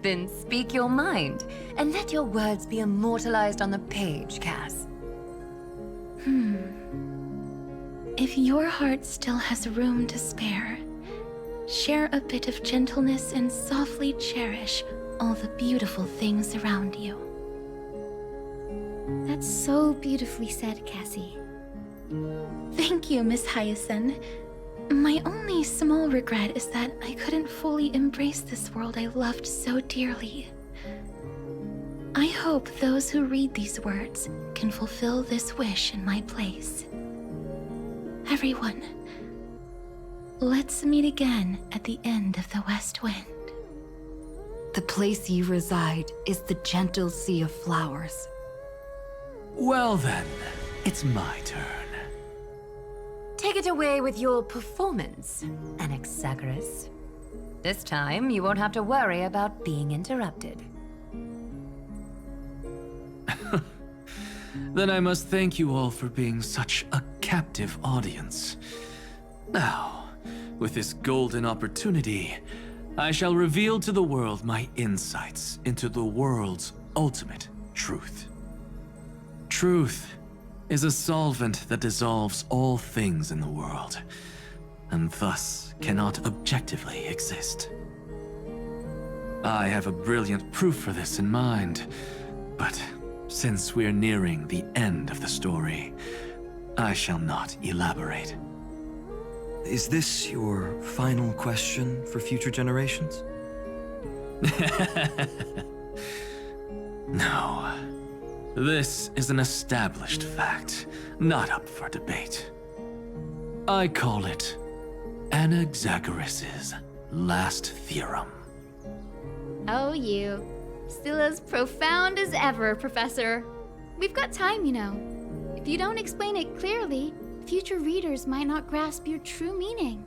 Then speak your mind, and let your words be immortalized on the page, Cass. If your heart still has room to spare, share a bit of gentleness and softly cherish all the beautiful things around you. That's so beautifully said, Cassie. Thank you, Miss Hyacinth. My only small regret is that I couldn't fully embrace this world I loved so dearly. I hope those who read these words can fulfill this wish in my place. Everyone, let's meet again at the end of the West Wind. The place you reside is the gentle sea of flowers. Well then, it's my turn. Take it away with your performance, Anaxagoras. This time, you won't have to worry about being interrupted. Then I must thank you all for being such a captive audience. Now, with this golden opportunity, I shall reveal to the world my insights into the world's ultimate truth. Truth is a solvent that dissolves all things in the world, and thus cannot objectively exist. I have a brilliant proof for this in mind, but since we're nearing the end of the story, I shall not elaborate. Is this your final question for future generations? No. This is an established fact, not up for debate. I call it Anaxagoras' last theorem. Oh, you. Still as profound as ever, Professor. We've got time, you know. If you don't explain it clearly, future readers might not grasp your true meaning.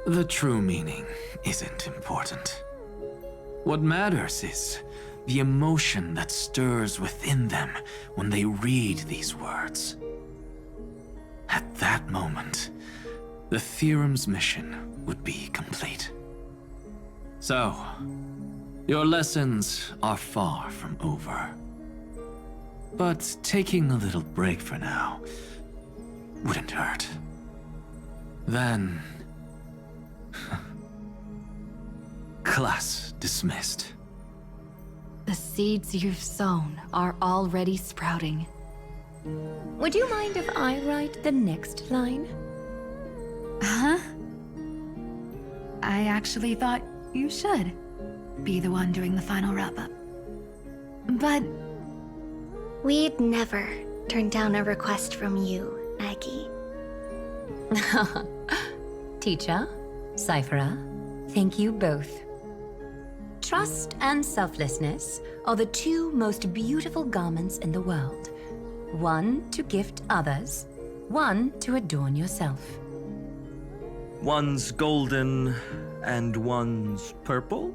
The true meaning isn't important. What matters is the emotion that stirs within them when they read these words. that moment, the theorem's mission would be complete. So, your lessons are far from over. But taking a little break for now wouldn't hurt. Then... class dismissed. The seeds you've sown are already sprouting. Would you mind if I write the next line? Huh? I actually thought you should be the one doing the final wrap-up. But... We'd never turn down a request from you, Aggie. Teacher, Cyphera, thank you both. Trust and selflessness are the two most beautiful garments in the world. One to gift others, one to adorn yourself. One's golden and one's purple?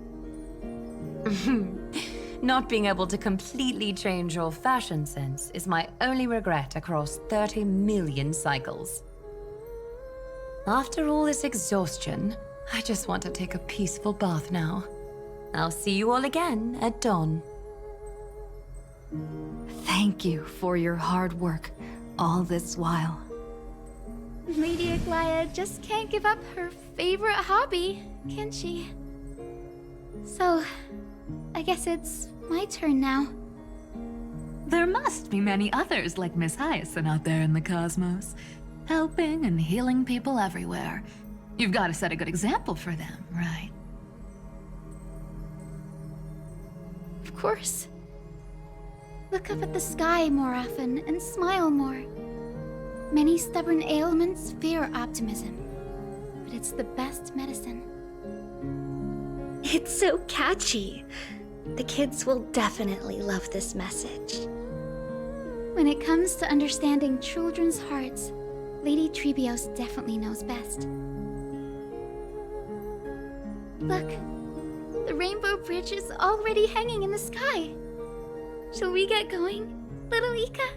Not being able to completely change your fashion sense is my only regret across 30 million cycles. After all this exhaustion, I just want to take a peaceful bath now. I'll see you all again at dawn. Thank you for your hard work all this while. Lady Aglaia just can't give up her favorite hobby, can she? So, I guess it's my turn now. there must be many others like Miss Hyacinth out there in the cosmos, helping and healing people everywhere. You've got to set a good example for them, right? Of course. Look up at the sky more often and smile more. Many stubborn ailments fear optimism, but it's the best medicine. It's so catchy. The kids will definitely love this message. When it comes to understanding children's hearts, Lady Treebios definitely knows best. Look, the Rainbow Bridge is already hanging in the sky. Shall we get going, little Ika?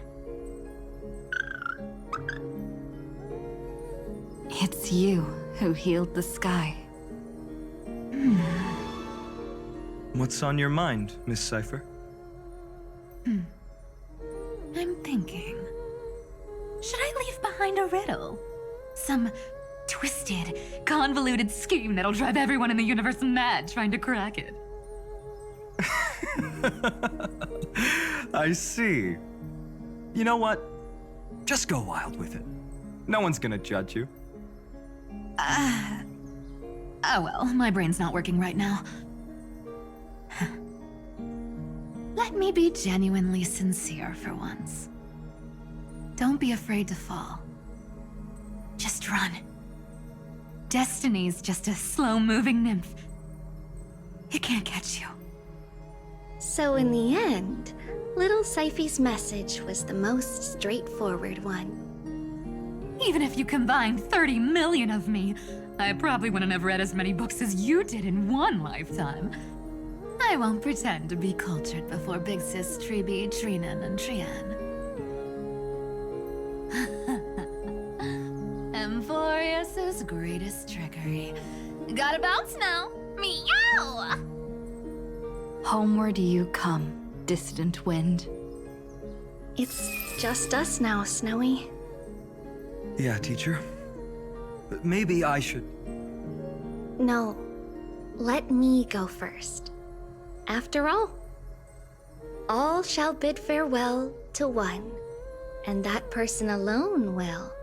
It's you who healed the sky. What's on your mind, Miss Cypher? I'm thinking... should I leave behind a riddle? Some twisted, convoluted scheme that'll drive everyone in the universe mad trying to crack it. I see. You know what? Just go wild with it. No one's gonna judge you. Oh well, my brain's not working right now. Let me be genuinely sincere for once. Don't be afraid to fall. Just run. Destiny's just a slow-moving nymph. It can't catch you. So in the end, little Cyphy's message was the most straightforward one. Even if you combined 30 million of me, I probably wouldn't have read as many books as you did in one lifetime. I won't pretend to be cultured before Big Sis Treeby, Trinan, and Trian. Emphorius's greatest trickery. Gotta bounce now. Meow! Homeward you come, distant wind. It's just us now, Snowy. Yeah, teacher. But maybe I should... No, let me go first. After all shall bid farewell to one, and that person alone will.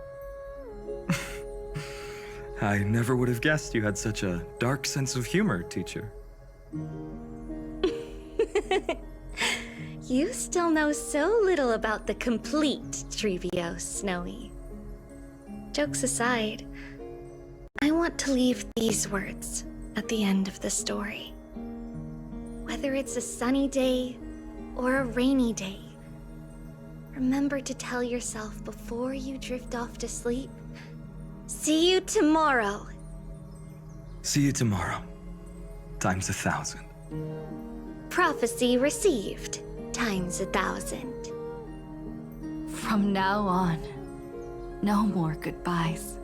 I never would have guessed you had such a dark sense of humor, teacher. You still know so little about the complete Treebios, Snowy. Jokes aside, I want to leave these words at the end of the story. Whether it's a sunny day or a rainy day, remember to tell yourself before you drift off to sleep, see you tomorrow. See you tomorrow. Times 1,000. Prophecy received, times 1,000. From now on, No more goodbyes.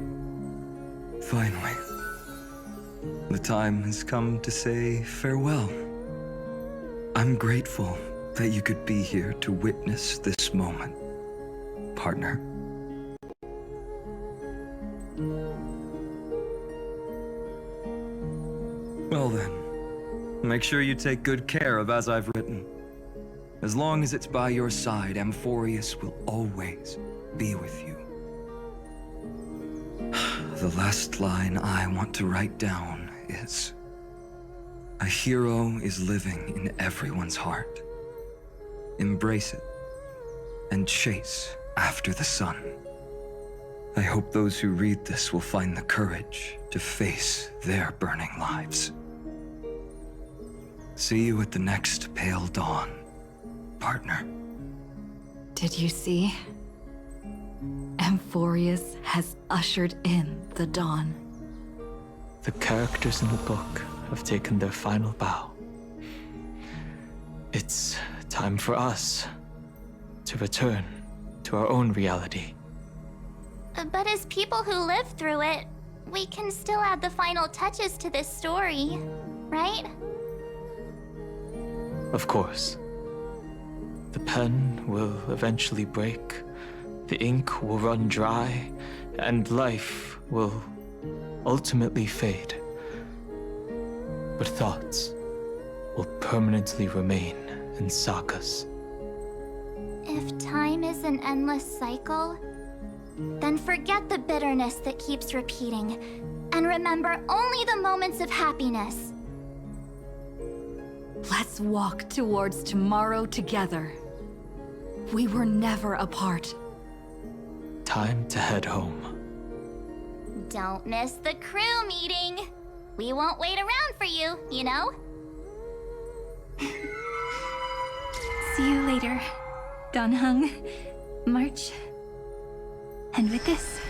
Finally. The time has come to say farewell. I'm grateful that you could be here to witness this moment, partner. Well then, make sure you take good care of as I've written. As long as it's by your side, Amphorius will always be with you. The last line I want to write down is, a hero is living in everyone's heart. Embrace it and chase after the sun. I hope those who read this will find the courage to face their burning lives. See you at the next pale dawn, partner. Did you see? Amphorius has ushered in the dawn. The characters in the book have taken their final bow. It's time for us to return to our own reality. But as people who lived through it, we can still add the final touches to this story, right? Of course. The pen will eventually break, the ink will run dry, and life will ultimately fade. But thoughts will permanently remain in sagas. If time is an endless cycle, then forget the bitterness that keeps repeating, and remember only the moments of happiness. Let's walk towards tomorrow together. We were never apart. Time to head home. Don't miss the crew meeting. We won't wait around for you, you know? See you later, Donhung, March. And with this,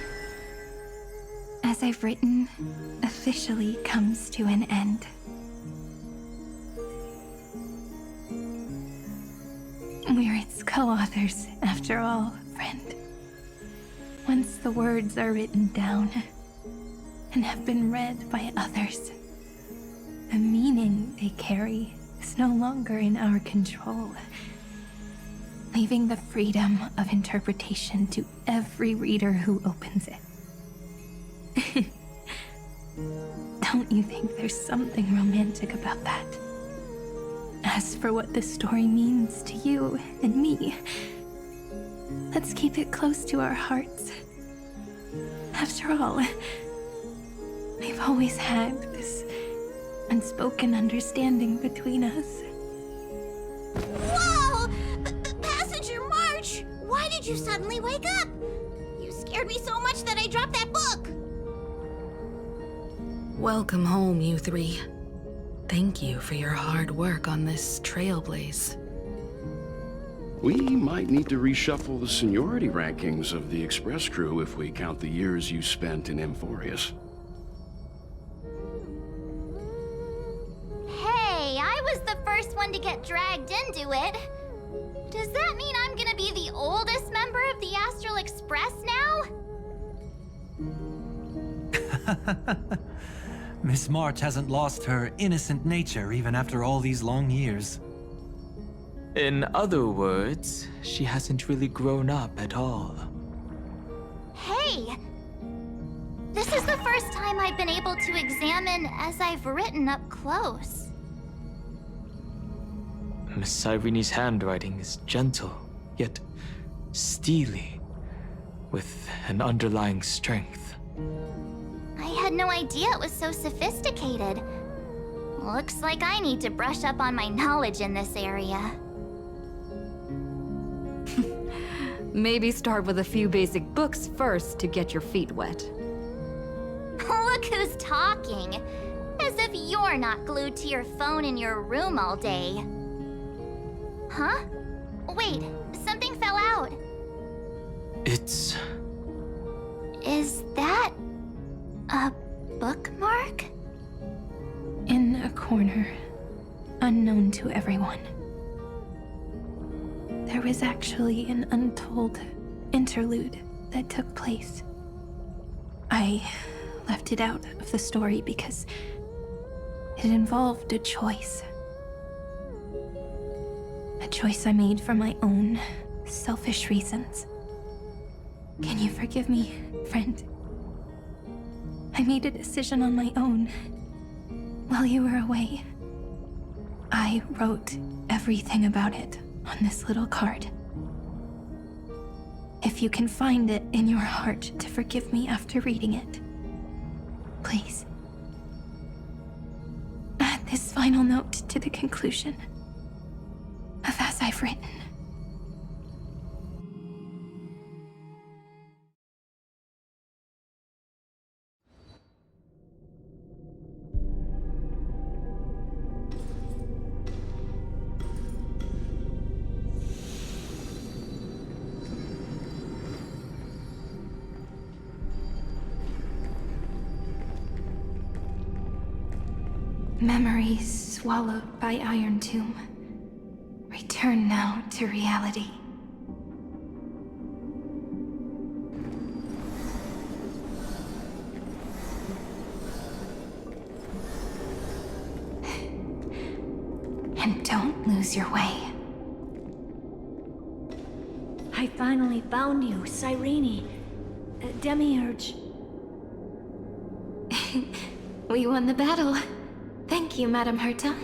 as I've written, officially comes to an end. We're its co-authors, after all, friend. Once the words are written down and have been read by others, the meaning they carry is no longer in our control, leaving the freedom of interpretation to every reader who opens it. Don't you think there's something romantic about that? As for what this story means to you and me, let's keep it close to our hearts. After all, we've always had this unspoken understanding between us. Whoa! Passenger March! Why did you suddenly wake up? You scared me so much that I dropped that book! Welcome home, you three. Thank you for your hard work on this Trailblaze. We might need to reshuffle the seniority rankings of the Express crew if we count the years you spent in Amphorius. Hey, I was the first one to get dragged into it. Does that mean I'm gonna be the oldest member of the Astral Express now? Miss March hasn't lost her innocent nature even after all these long years. In other words, she hasn't really grown up at all. Hey! This is the first time I've been able to examine as I've written up close. Miss Irene's handwriting is gentle, yet steely, with an underlying strength. I had no idea it was so sophisticated. Looks like I need to brush up on my knowledge in this area. Maybe start with a few basic books first to get your feet wet. Look who's talking. As if you're not glued to your phone in your room all day. Huh? Wait, something fell out. It's... Is that a bookmark? In a corner, unknown to everyone. There was actually an untold interlude that took place. I left it out of the story because it involved a choice. A choice I made for my own selfish reasons. Can you forgive me, friend? I made a decision on my own while you were away. I wrote everything about it on this little card. If you can find it in your heart to forgive me after reading it, please. Add this final note to the conclusion of as I've written. Memories swallowed by Iron Tomb. Return now to reality. And don't lose your way. I finally found you, Cyrene. Demiurge. We won the battle. Thank you, Madam Herta.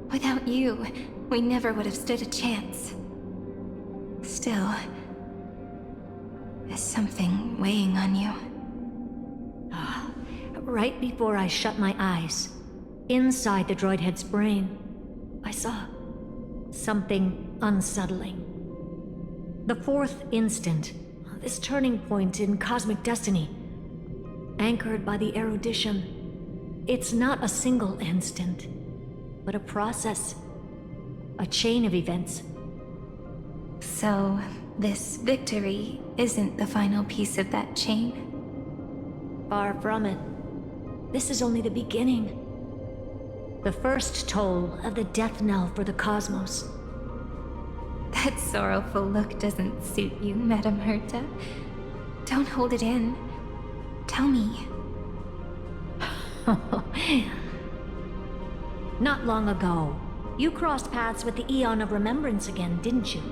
Without you, we never would have stood a chance. Still, there's something weighing on you. Right before I shut my eyes, inside the droid head's brain, I saw something unsettling. The fourth instant, this turning point in cosmic destiny, anchored by the erudition. It's not a single instant, but a process, a chain of events. So, this victory isn't the final piece of that chain? Far from it. This is only the beginning. The first toll of the death knell for the cosmos. That sorrowful look doesn't suit you, Madam Herta. Don't hold it in. Tell me. Not long ago, you crossed paths with the Eon of Remembrance again, didn't you?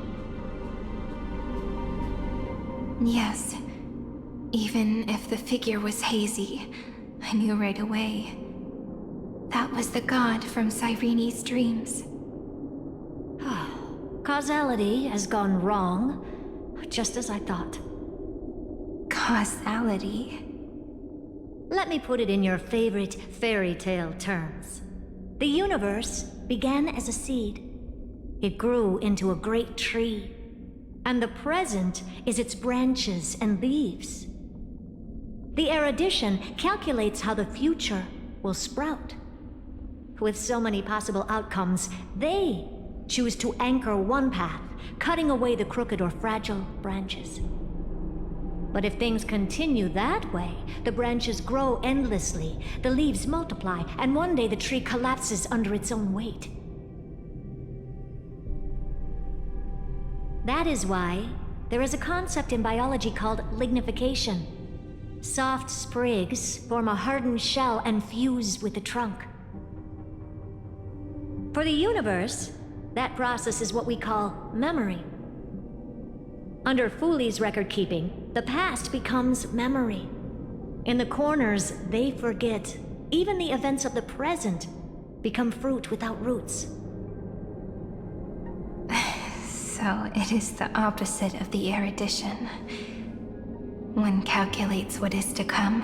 Yes. Even if the figure was hazy, I knew right away. That was the god from Cyrene's dreams. Causality has gone wrong, just as I thought. Causality? Let me put it in your favorite fairy tale terms. The universe began as a seed. It grew into a great tree. And the present is its branches and leaves. The erudition calculates how the future will sprout. With so many possible outcomes, they choose to anchor one path, cutting away the crooked or fragile branches. But if things continue that way, the branches grow endlessly, the leaves multiply, and one day the tree collapses under its own weight. That is why there is a concept in biology called lignification. Soft sprigs form a hardened shell and fuse with the trunk. For the universe, that process is what we call memory. Under Fooley's record-keeping, the past becomes memory. In the corners, they forget. Even the events of the present become fruit without roots. So it is the opposite of the erudition. One calculates what is to come,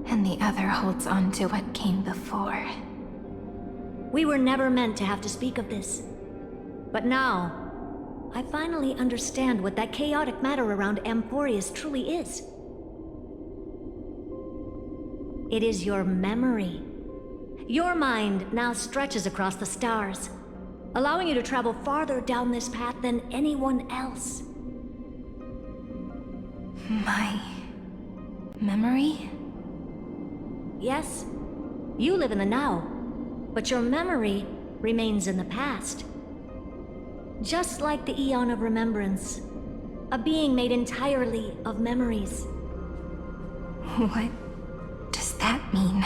and the other holds on to what came before. We were never meant to have to speak of this. But now, I finally understand what that chaotic matter around Amphorius truly is. It is your memory. Your mind now stretches across the stars, allowing you to travel farther down this path than anyone else. My memory? Yes, you live in the now, but your memory remains in the past. Just like the Eon of Remembrance, a being made entirely of memories. What does that mean?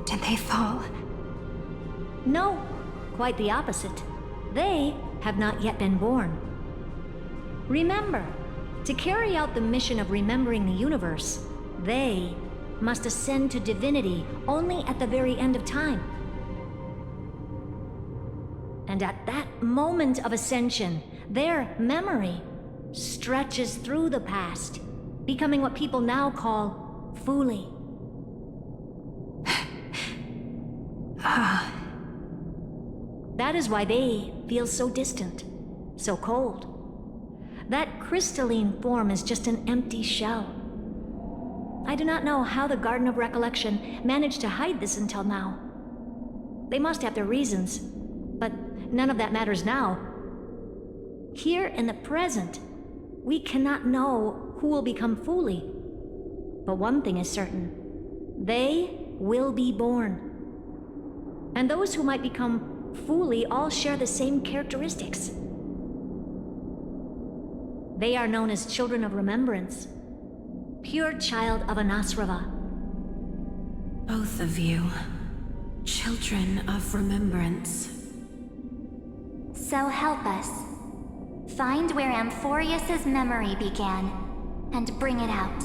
Did they fall? No, quite the opposite. They have not yet been born. Remember, to carry out the mission of remembering the universe, they must ascend to divinity only at the very end of time. And at that moment of ascension, their memory stretches through the past, becoming what people now call Fuli. That is why they feel so distant, so cold. That crystalline form is just an empty shell. I do not know how the Garden of Recollection managed to hide this until now. They must have their reasons, but none of that matters now. Here in the present, we cannot know who will become Fuli. But one thing is certain. They will be born. And those who might become Fuli all share the same characteristics. They are known as Children of Remembrance. Pure child of Anasrava. Both of you. Children of Remembrance. So help us. Find where Amphorius's memory began, and bring it out.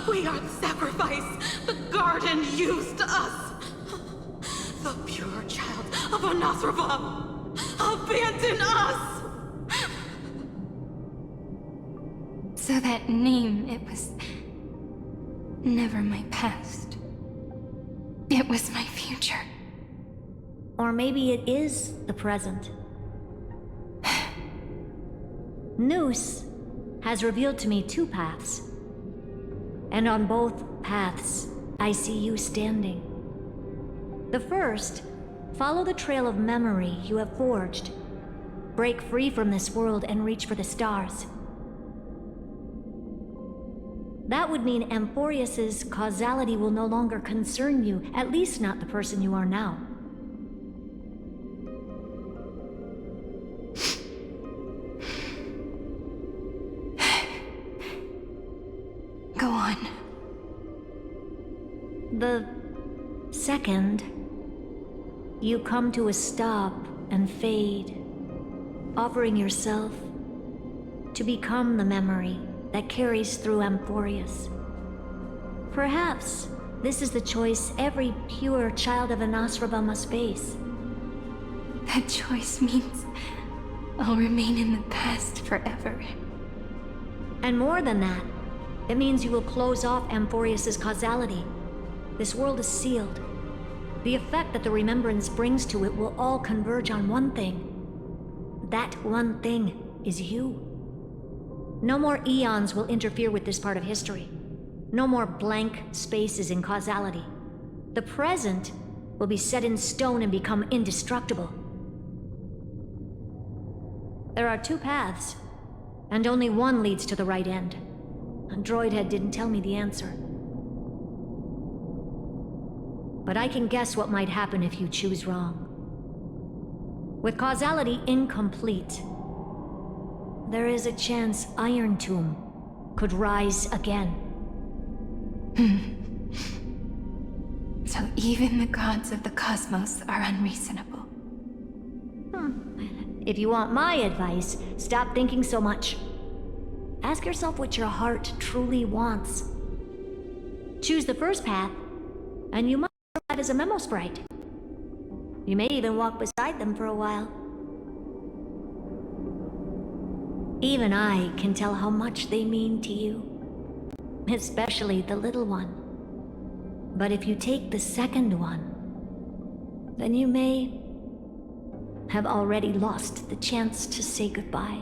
We are the sacrifice the garden used us. The pure child of Anasrava. Abandon us! So that name, it was never my past. It was my future. Or maybe it is the present. Noose has revealed to me two paths. And on both paths, I see you standing. The first, follow the trail of memory you have forged. Break free from this world and reach for the stars. That would mean Amphorius's causality will no longer concern you, at least not the person you are now. Go on. The second, you come to a stop and fade, offering yourself to become the memory that carries through Amphorius. Perhaps this is the choice every pure child of Anasrava must face. That choice means I'll remain in the past forever. And more than that, it means you will close off Amphorius's causality. This world is sealed. The effect that the remembrance brings to it will all converge on one thing. That one thing is you. No more eons will interfere with this part of history. No more blank spaces in causality. The present will be set in stone and become indestructible. There are two paths, and only one leads to the right end. Droidhead didn't tell me the answer. But I can guess what might happen if you choose wrong. With causality incomplete, there is a chance Iron Tomb could rise again. So even the gods of the cosmos are unreasonable. If you want my advice, stop thinking so much. Ask yourself what your heart truly wants. Choose the first path, and you might survive as a memo sprite. You may even walk beside them for a while. Even I can tell how much they mean to you. Especially the little one. But if you take the second one, then you may have already lost the chance to say goodbye.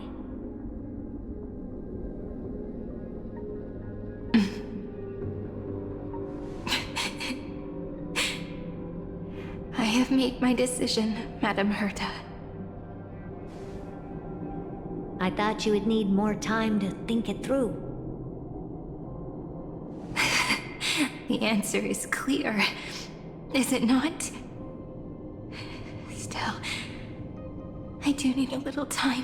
I have made my decision, Madam Herta. I thought you would need more time to think it through. The answer is clear, is it not? Still, I I do need a little time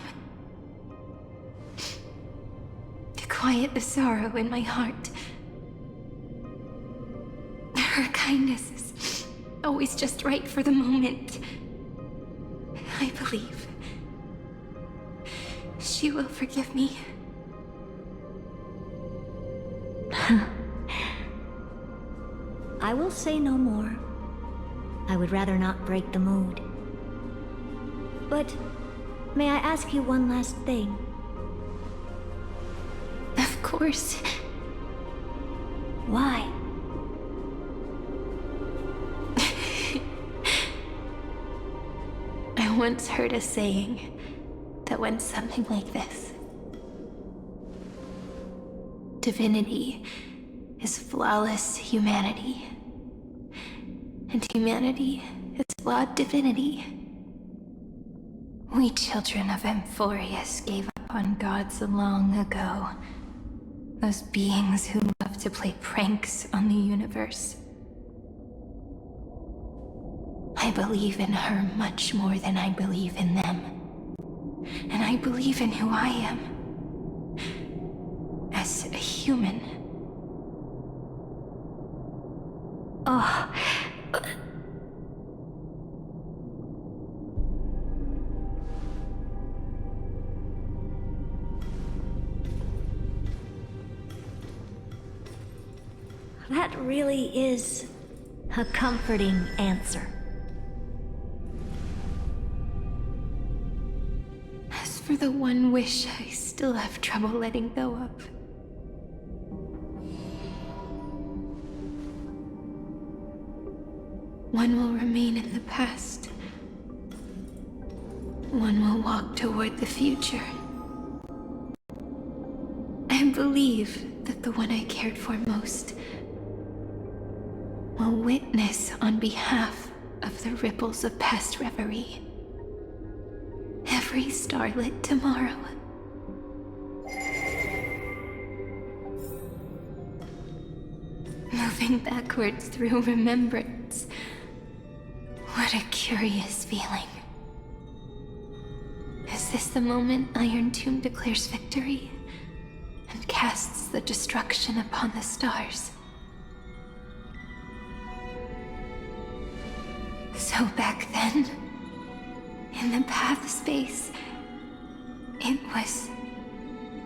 to quiet the sorrow in my heart. Her kindness is always just right for the moment. I believe she will forgive me. I will say no more. I would rather not break the mood. But may I ask you one last thing? Of course. Why? I once heard a saying that went something like this. Divinity is flawless humanity, and humanity is flawed divinity. We children of Amphorius gave up on gods long ago. Those beings who love to play pranks on the universe. I believe in her much more than I believe in them. And I believe in who I am. As a human. Oh. That really is a comforting answer. As for the one wish I still have trouble letting go of. One will remain in the past. One will walk toward the future. I believe that the one I cared for most will witness on behalf of the ripples of past reverie. Every starlit tomorrow. Moving backwards through remembrance. What a curious feeling. Is this the moment Iron Tomb declares victory and casts the destruction upon the stars? So back then, in the path space, it was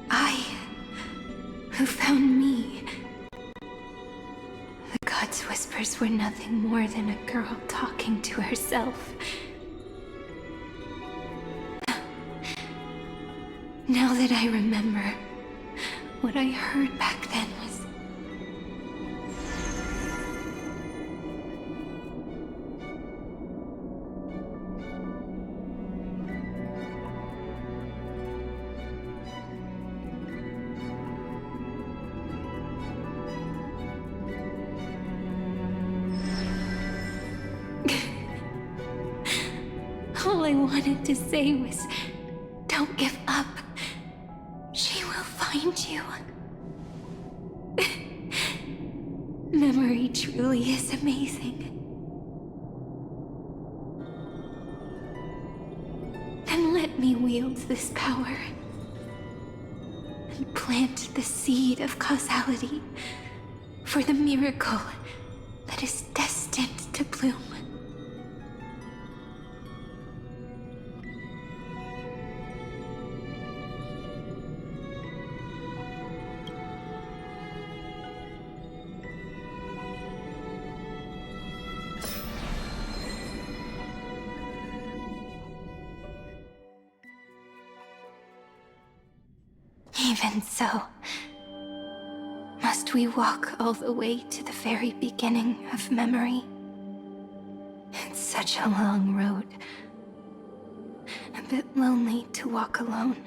I who found me. The gods' whispers were nothing more than a girl talking to herself. Now that I remember, what I heard back then was... All I wanted to say was, don't give up. She will find you. Memory truly is amazing. And let me wield this power and plant the seed of causality for the miracle that is destined to bloom. Even so, must we walk all the way to the very beginning of memory? It's such a long road. A bit lonely to walk alone.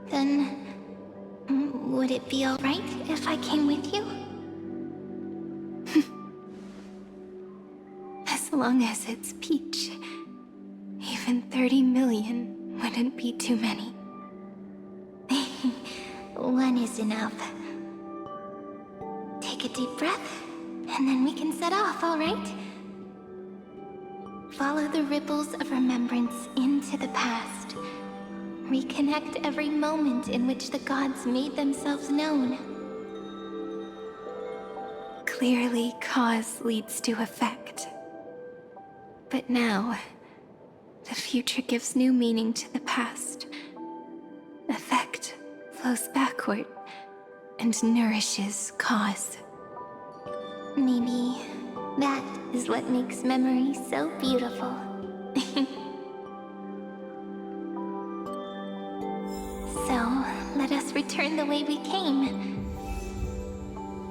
Then, would it be alright if I came with you? As long as it's Peach. Even 30 million wouldn't be too many. One is enough. Take a deep breath, and then we can set off, alright? Follow the ripples of remembrance into the past. Reconnect every moment in which the gods made themselves known. Clearly, cause leads to effect. But now, the future gives new meaning to the past. Effect flows backward and nourishes cause. Maybe that is what makes memory so beautiful. So, let us return the way we came.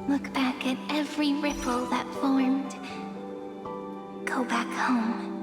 Look back at every ripple that formed. Go back home.